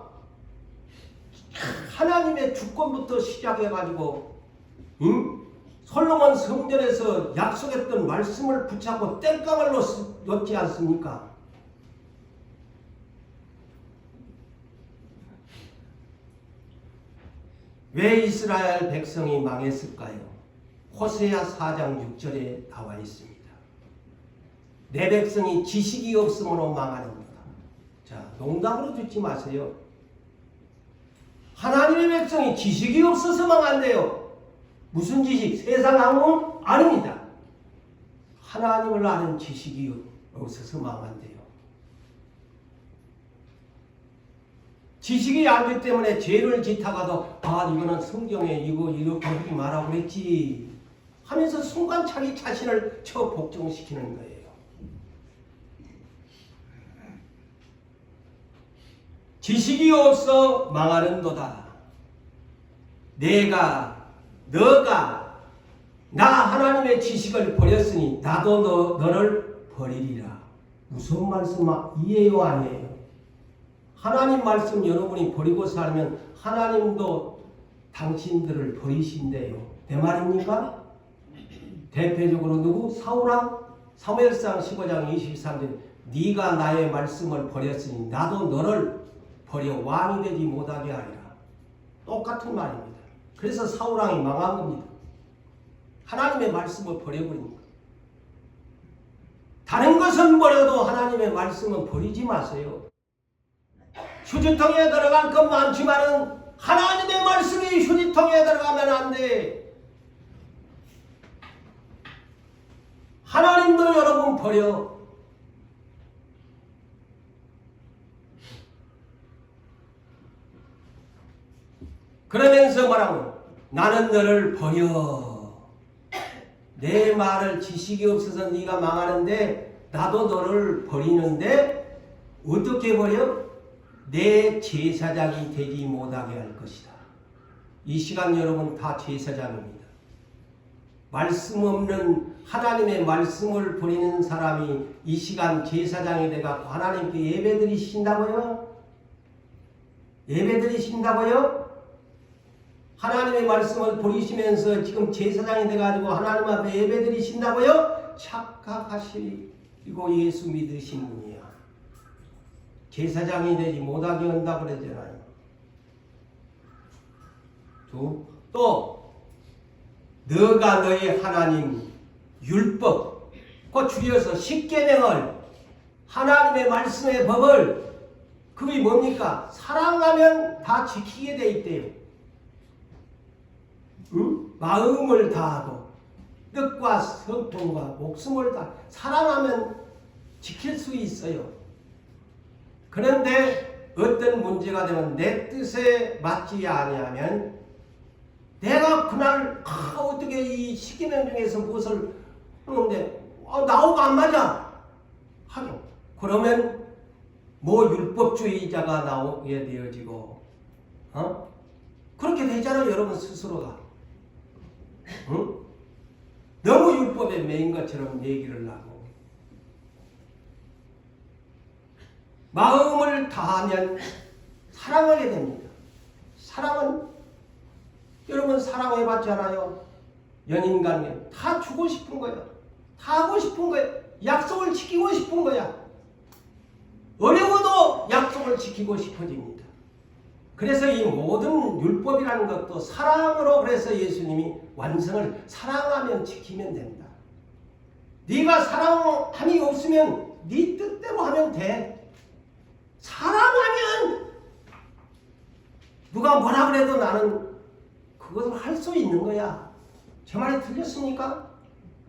하나님의 주권부터 시작해가지고 응? 솔로몬 성전에서 약속했던 말씀을 붙잡고 땡깡을 놓지 않습니까? 왜 이스라엘 백성이 망했을까요? 호세아 4장 6절에 나와 있습니다. 내 백성이 지식이 없으므로 망하는도다. 자, 농담으로 듣지 마세요. 하나님의 백성이 지식이 없어서 망한대요. 무슨 지식? 세상 학문? 아닙니다. 하나님을 아는 지식이 없어서 망한대요. 지식이 안 되기 때문에 죄를 짓다가도 이거는 성경에 이거 이렇게 하지 마라고 그랬지 하면서 순간 자기 자신을 복종시키는 거예요. 지식이 없어 망하는도다. 너가 나 하나님의 지식을 버렸으니 나도 너를 버리리라. 무슨 말씀 이해요 아니에요? 하나님 말씀 여러분이 버리고 살면 하나님도 당신들을 버리신대요. 내 말입니까? 대표적으로 누구? 사울왕? 사무엘상 15장 23절 네가 나의 말씀을 버렸으니 나도 너를 버려 왕이 되지 못하게 하리라. 똑같은 말입니다. 그래서 사울왕이 망한 겁니다. 하나님의 말씀을 버려버린 거예요. 다른 것은 버려도 하나님의 말씀은 버리지 마세요. 휴지통에 들어갈 것 많지만은 하나님의 말씀이 휴지통에 들어가면 안 돼. 하나님도 여러분 버려. 그러면서 뭐라고? 나는 너를 버려. 내 말을 지식이 없어서 네가 망하는데 나도 너를 버리는데 어떻게 버려? 내 제사장이 되지 못하게 할 것이다. 이 시간 여러분 다 제사장입니다. 말씀 없는 하나님의 말씀을 버리는 사람이 이 시간 제사장이 돼서 하나님께 예배드리신다고요? 예배드리신다고요? 하나님의 말씀을 버리시면서 지금 제사장이 돼가지고 하나님 앞에 예배드리신다고요? 착각하시고 예수 믿으신 분이야. 제사장이 되지 못하게 한다고 그러잖아요. 또 너가 너의 하나님 율법 그 줄여서 십계명을 하나님의 말씀의 법을 그게 뭡니까? 사랑하면 다 지키게 돼 있대요. 응? 마음을 다하고 뜻과 성품과 목숨을 다 사랑하면 지킬 수 있어요. 그런데 어떤 문제가 되면 내 뜻에 맞지 아니하면 내가 그날 어떻게 이 십계명 중에서 무엇을 하는데 나하고 안 맞아 하긴 그러면 뭐 율법주의자가 나오게 되어지고 그렇게 되잖아요. 여러분 스스로가 너무 율법에 매인 것처럼 얘기를 하고 마음을 다하면 사랑하게 됩니다. 사랑은 여러분 사랑해봤잖아요. 연인간에 다 주고 싶은 거야. 다 하고 싶은 거야. 약속을 지키고 싶은 거야. 어려워도 약속을 지키고 싶어집니다. 그래서 이 모든 율법이라는 것도 사랑으로 그래서 예수님이 완성을 사랑하면 지키면 된다. 네가 사랑함이 없으면 네 뜻대로 하면 돼. 사랑하면 누가 뭐라 그래도 나는 그것을 할 수 있는 거야. 제 말이 틀렸습니까?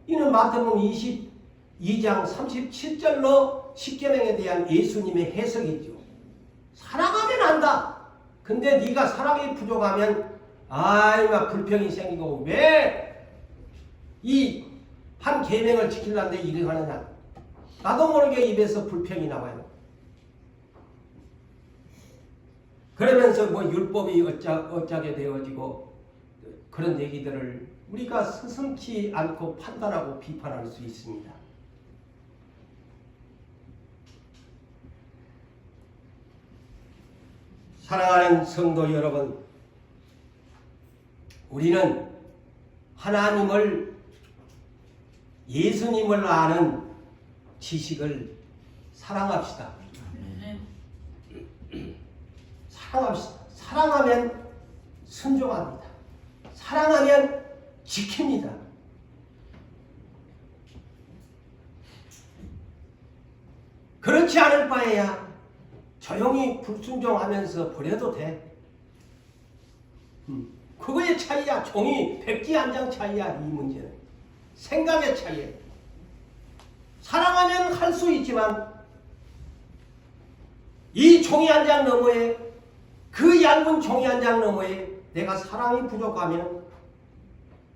이는 마태복음 22장 37절로 십계명에 대한 예수님의 해석이죠. 사랑하면 한다. 근데 네가 사랑이 부족하면 막 불평이 생기고 왜 이 한 계명을 지키려는데 이래 하느냐. 나도 모르게 입에서 불평이 나와요. 그러면서 뭐 율법이 어쩌게 되어지고 그런 얘기들을 우리가 스승치 않고 판단하고 비판할 수 있습니다. 사랑하는 성도 여러분, 우리는 하나님을, 예수님을 아는 지식을 사랑합시다. 사랑합시다. 사랑하면 순종합니다. 사랑하면 지킵니다. 그렇지 않을 바에야 조용히 불순종하면서 버려도 돼. 그거의 차이야. 종이 백지 한 장 차이야. 이 문제는 생각의 차이야. 사랑하면 할 수 있지만 이 종이 한 장 너머에, 그 얇은 종이 한 장 너머에 내가 사랑이 부족하면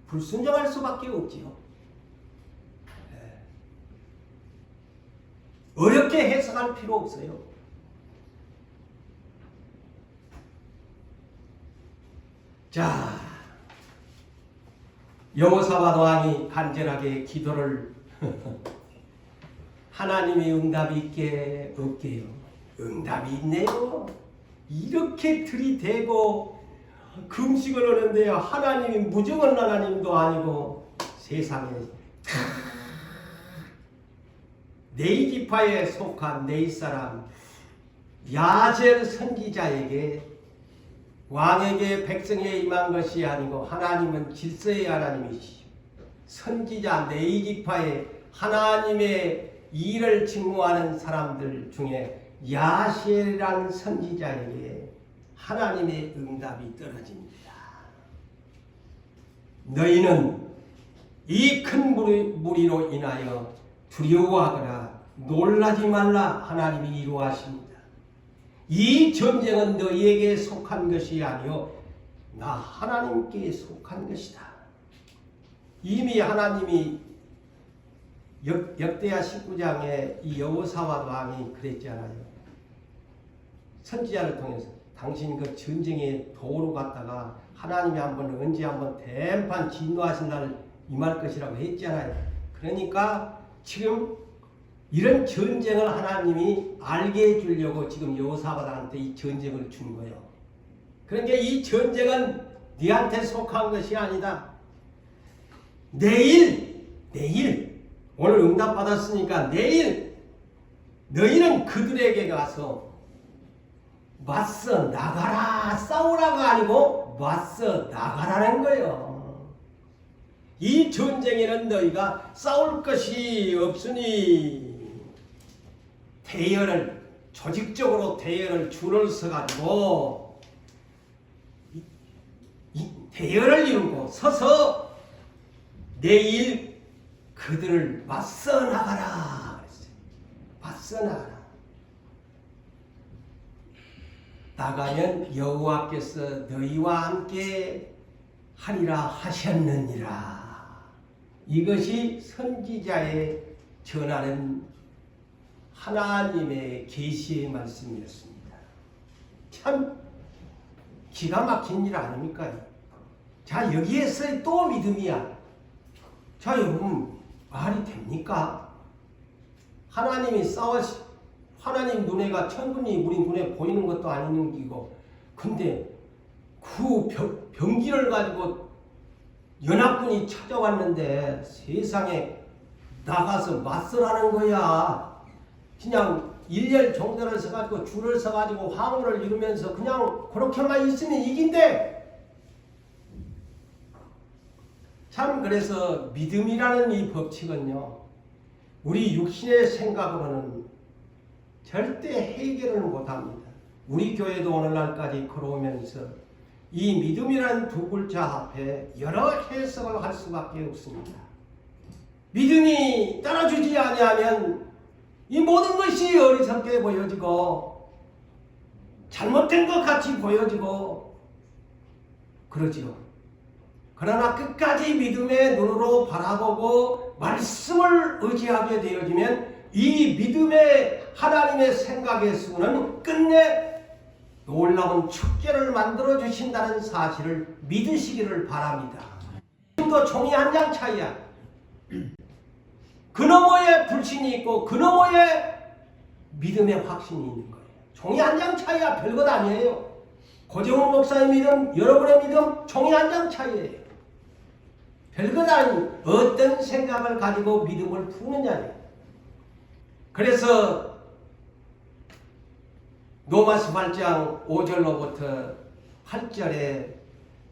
불순종할 수밖에 없지요. 어렵게 해석할 필요 없어요. 자, 여호사밧 왕이 간절하게 기도를 하나님이 응답이 있게 없게요. 응답이 있네요. 이렇게 들이대고 금식을 하는데요. 하나님이 무정한 하나님도 아니고 세상에 네이지파에 속한 네이사람 야젤 선지자에게, 왕에게 백성에 임한 것이 아니고 하나님은 질서의 하나님이시죠. 선지자 네이지파에 하나님의 일을 직무하는 사람들 중에 야셀이라는 선지자에게 하나님의 응답이 떨어집니다. 너희는 이 큰 무리로 인하여 두려워하거나 놀라지 말라. 하나님이 이루하십니다. 이 전쟁은 너희에게 속한 것이 아니요 나 하나님께 속한 것이다. 이미 하나님이 역대하 19장에 이 여호사밧 왕이 그랬잖아요. 선지자를 통해서 당신 그 전쟁에 도우러 갔다가 하나님이 언제 한번 대판 진노하신 날 임할 것이라고 했잖아요. 그러니까 지금 이런 전쟁을 하나님이 알게 해주려고 지금 여호사밧한테 이 전쟁을 준 거예요. 그러니까 이 전쟁은 네한테 속한 것이 아니다. 내일 오늘 응답 받았으니까 내일 너희는 그들에게 가서 맞서 나가라. 싸우라가 아니고 맞서 나가라는 거예요. 이 전쟁에는 너희가 싸울 것이 없으니 조직적으로 대열을 줄을 서가지고 대열을 이루고 서서 내일 그들을 맞서 나가라. 맞서 나가라. 나가면 여호와께서 너희와 함께 하리라 하셨느니라. 이것이 선지자의 전하는 하나님의 계시의 말씀이었습니다. 참 기가 막힌 일 아닙니까? 자, 여기에서 또 믿음이야. 자, 여러분 말이 됩니까? 하나님 눈에가 천군이 우리 눈에 보이는 것도 아닌 기고, 근데 그 병기를 가지고 연합군이 찾아왔는데 세상에 나가서 맞서라는 거야. 그냥 일렬 정도를 서가지고 줄을 서가지고 화물을 이루면서 그냥 그렇게만 있으면 이긴대. 참 그래서 믿음이라는 이 법칙은요, 우리 육신의 생각으로는 절대 해결을 못합니다. 우리 교회도 오늘날까지 걸어오면서 이 믿음이라는 두 글자 앞에 여러 해석을 할 수밖에 없습니다. 믿음이 따라주지 아니하면 이 모든 것이 어리석게 보여지고 잘못된 것 같이 보여지고 그러지요. 그러나 끝까지 믿음의 눈으로 바라보고 말씀을 의지하게 되어지면 이 믿음의 하나님의 생각의 수는 끝내 놀라운 축제를 만들어 주신다는 사실을 믿으시기를 바랍니다. 지금도 종이 한 장 차이야. 그 너머에 불신이 있고 그 너머에 믿음의 확신이 있는 거예요. 종이 한 장 차이야. 별것 아니에요. 고정훈 목사의 믿음, 여러분의 믿음 종이 한 장 차이예요. 별것 아닌 어떤 생각을 가지고 믿음을 푸느냐예요. 그래서 로마서 8장 5절로부터 8절에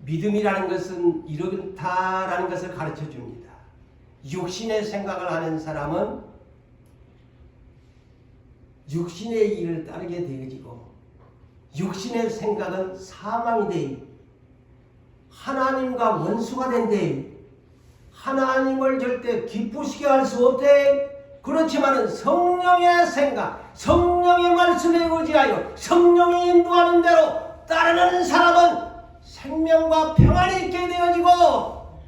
믿음이라는 것은 이렇다라는 것을 가르쳐 줍니다. 육신의 생각을 하는 사람은 육신의 일을 따르게 되어지고 육신의 생각은 사망이 되어 하나님과 원수가 된대. 하나님을 절대 기쁘시게 할 수 없대. 그렇지만은 성령의 생각, 성령의 말씀에 의지하여 성령이 인도하는 대로 따르는 사람은 생명과 평안이 있게 되어지고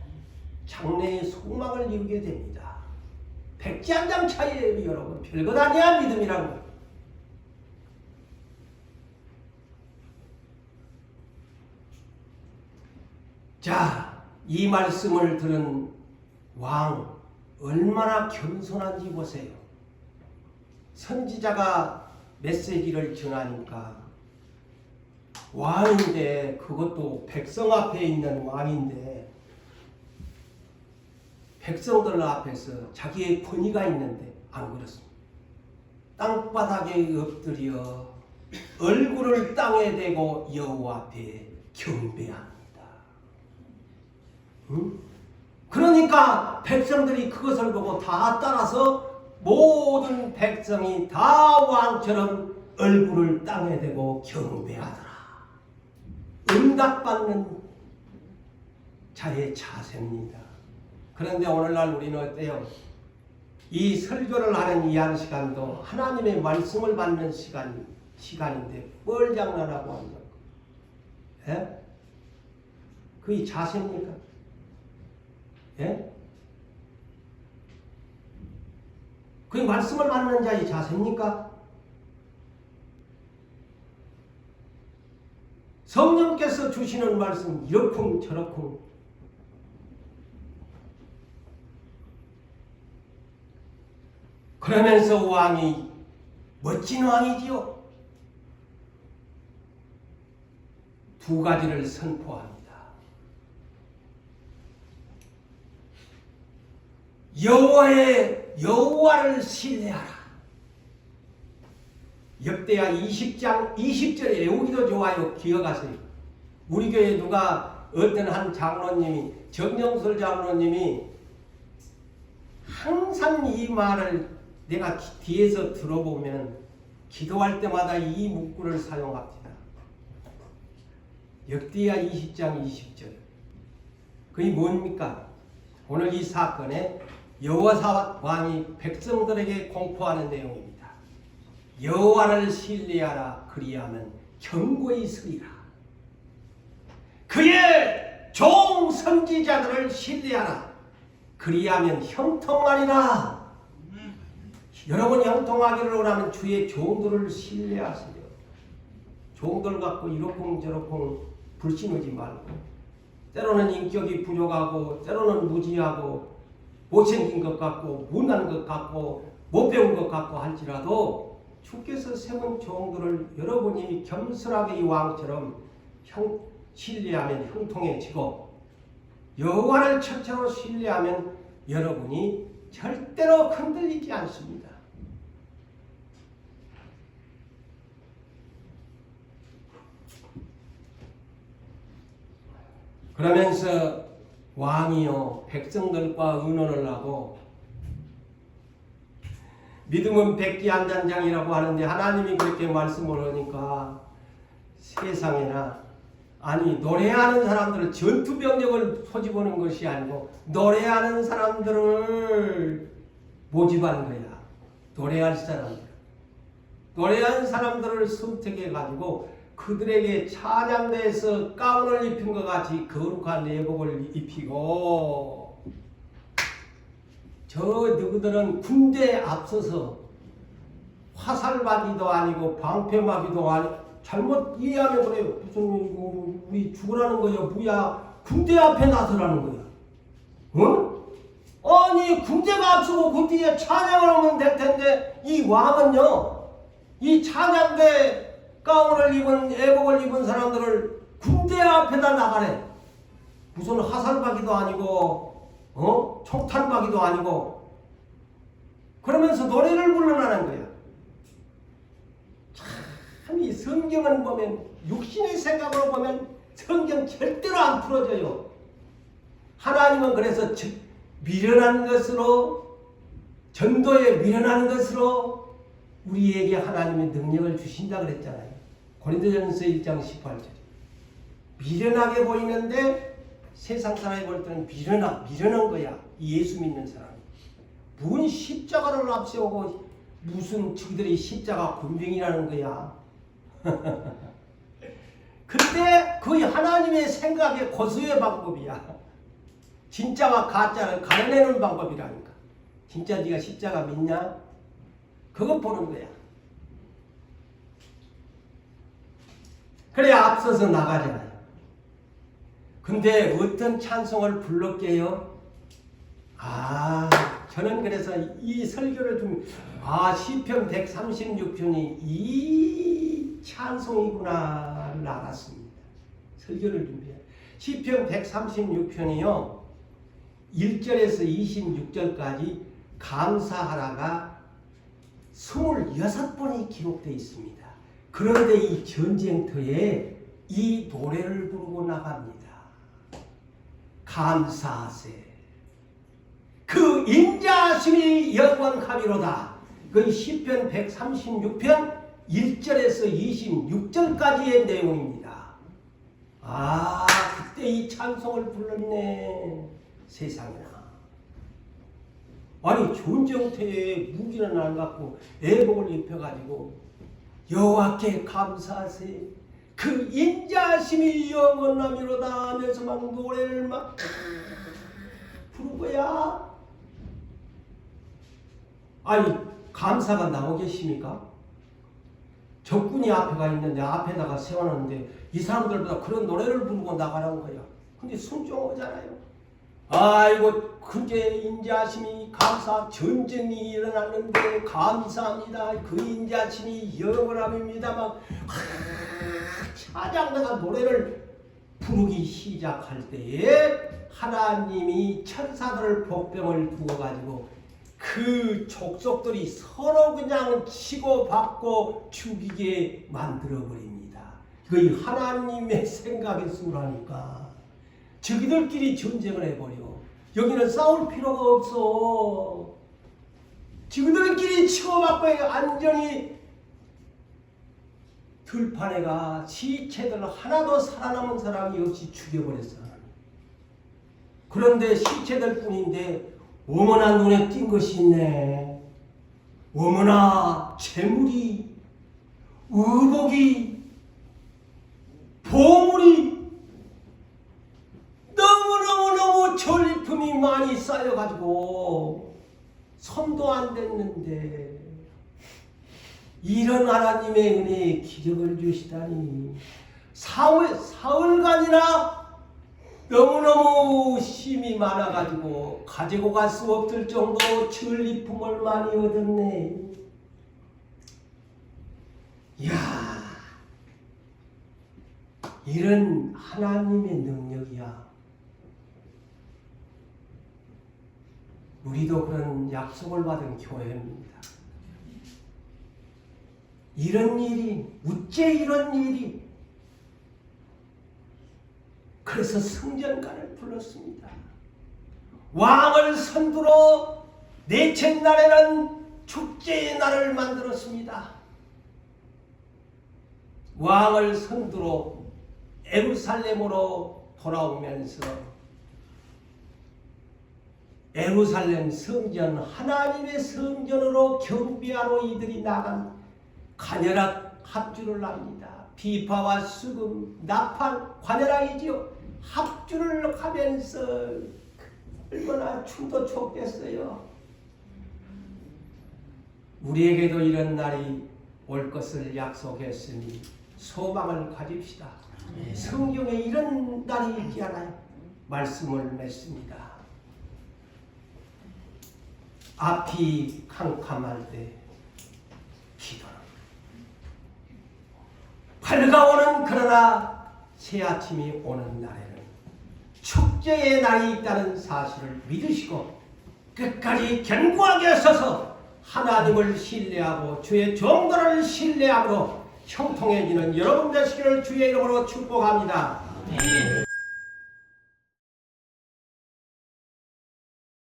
장래의 소망을 이루게 됩니다. 백지 한 장 차이에요, 여러분. 별것 아니야, 믿음이란 거. 자, 이 말씀을 들은 왕 얼마나 겸손한지 보세요. 선지자가 메시지를 전하니까 왕인데, 그것도 백성 앞에 있는 왕인데 백성들 앞에서 자기의 권위가 있는데 안 그렇습니다. 땅바닥에 엎드려 얼굴을 땅에 대고 여호와 앞에 경배합니다. 응? 그러니까 백성들이 그것을 보고 다 따라서 모든 백성이 다 왕처럼 얼굴을 땅에 대고 경배하더라. 응답받는 자의 자세입니다. 그런데 오늘날 우리는 어때요? 이 설교를 하는 이 한 시간도 하나님의 말씀을 받는 시간인데 뭘 장난하고 앉아? 예? 그게 자세입니까? 예? 그 말씀을 받는 자의 자세입니까? 성령께서 주시는 말씀 이렇쿵 저렇쿵 그러면서 왕이 멋진 왕이지요. 두 가지를 선포합니다. 여호와를 신뢰하라. 역대하 20장 20절에 외우기도 좋아요. 기억하세요. 우리 교회 누가 어떤 한 장로님이 정정설 장로님이 항상 이 말을 내가 뒤에서 들어보면 기도할 때마다 이 문구를 사용합니다. 역대하 20장 20절. 그게 뭡니까? 오늘 이 사건에 여호사 왕이 백성들에게 공포하는 내용입니다. 여호와를 신뢰하라. 그리하면 견고히 서리라. 그의 종 선지자들을 신뢰하라. 그리하면 형통하리라. 여러분이 형통하기를 원하면 주의 종들을 신뢰하세요. 종들 갖고 이러쿵 저러쿵 불신하지 말고, 때로는 인격이 부족하고 때로는 무지하고 못생긴 것 같고 못난 것 같고 못 배운 것 같고 할지라도 주께서 세운 종들을 여러분이 겸손하게 이 왕처럼 신뢰하면 형통해지고, 여호와를 첫째로 신뢰하면 여러분이 절대로 흔들리지 않습니다. 그러면서 왕이요 백성들과 의논을 하고 믿음은 백기안전장이라고 하는데 하나님이 그렇게 말씀을 하니까 세상에나 아니 노래하는 사람들을 전투병력을 소집하는 것이 아니고 노래하는 사람들을 모집하는 거야. 노래할 사람들. 노래하는 사람들을 선택해 가지고 그들에게 찬양대에서 가운을 입힌 것 같이 거룩한 예복을 입히고 저 누구들은 군대에 앞서서 화살마비도 아니고 방패마비도 아니고 잘못 이해하면 그래요. 무슨 우리 죽으라는 거야 뭐야 군대 앞에 나서라는 거야. 응? 아니 군대가 앞서고 그 뒤에 찬양을 하면 될 텐데 이 왕은요 이 찬양대 가운을 입은 애복을 입은 사람들을 군대 앞에다 나가래. 무슨 화살박이도 아니고 총탄박이도 아니고 그러면서 노래를 불러나는 거야. 참 이 성경을 보면 육신의 생각으로 보면 성경 절대로 안 풀어져요. 하나님은 그래서 미련한 것으로 전도에 미련한 것으로 우리에게 하나님의 능력을 주신다 그랬잖아요. 고린도전서 1장 18절. 미련하게 보이는데 세상 사람이 볼 때는 미련한 거야. 이 예수 믿는 사람이. 무슨 십자가를 앞세우고 무슨 저들이 십자가 군병이라는 거야. 그때 거의 하나님의 생각의 고수의 방법이야. 진짜와 가짜를 가려내는 방법이라니까. 진짜 네가 십자가 믿냐? 그거 보는 거야. 그래 앞서서 나가잖아요. 근데 어떤 찬송을 불렀게요? 저는 그래서 이 설교를 좀 시편 136편이 이 찬송이구나를 알았습니다. 설교를 준비해. 시편 136편이요. 1절에서 26절까지 감사하라가 26번이 기록되어 있습니다. 그런데 이 전쟁터에 이 노래를 부르고 나갑니다. 감사하세. 그 인자하심이 영원하리로다. 그 시편 136편 1절에서 26절까지의 내용입니다. 그때 이 찬송을 불렀네. 세상에나. 아니 전쟁터에 무기는 안 갖고 애복을 입혀가지고 여호와께 감사하세. 그 인자하심이 영원하리로다 하면서 막 노래를 막 부른 거야. 아니 감사가 나오겠습니까? 적군이 앞에가 있는데 앞에다가 세워놨는데 이 사람들보다 그런 노래를 부르고 나가라는 거야. 근데 순종하잖아요. 아이고 그게 인자하심이 감사. 전쟁이 일어났는데 감사합니다. 그 인자하심이 영원함입니다. 막 찬양대가 노래를 부르기 시작할 때에 하나님이 천사들을 복병을 두어가지고 그 족속들이 서로 그냥 치고받고 죽이게 만들어버립니다. 그게 하나님의 생각에 수라니까. 저기들끼리 전쟁을 해버려. 여기는 싸울 필요가 없어. 저기들끼리 치고받고 안전히 들판에가 시체들 하나도 살아남은 사람이 없이 죽여버렸어. 그런데 시체들 뿐인데 어머나 눈에 띈 것이 있네. 어머나 재물이, 의복이, 보물이 너무너무너무 전리품이 많이 쌓여가지고 손도 안 댔는데 이런 하나님의 은혜에 기적을 주시다니. 사흘간이나 너무너무 힘이 많아가지고 가지고 갈 수 없을 정도로 전리품을 많이 얻었네. 이야, 이런 하나님의 능력이야. 우리도 그런 약속을 받은 교회입니다. 이런 일이, 어째 이런 일이. 그래서 성전가를 불렀습니다. 왕을 선두로 넷째 날에는 축제의 날을 만들었습니다. 왕을 선두로 예루살렘으로 돌아오면서 예루살렘 성전, 하나님의 성전으로 경비하러 이들이 나간 관열악 합주를 합니다. 비파와 수금, 나팔, 관열악이지요. 합주를 하면서 얼마나 춤도 췄겠어요. 우리에게도 이런 날이 올 것을 약속했으니 소망을 가집시다. 성경에 이런 날이 있지 않아요? 말씀을 맺습니다. 앞이 캄캄할 때 기도는 밝아오는 그러나 새 아침이 오는 날에는 축제의 날이 있다는 사실을 믿으시고 끝까지 견고하게 서서 하나님을 신뢰하고 주의 종도를 신뢰함으로 형통해지는 여러분 되시기를 주의 이름으로 축복합니다.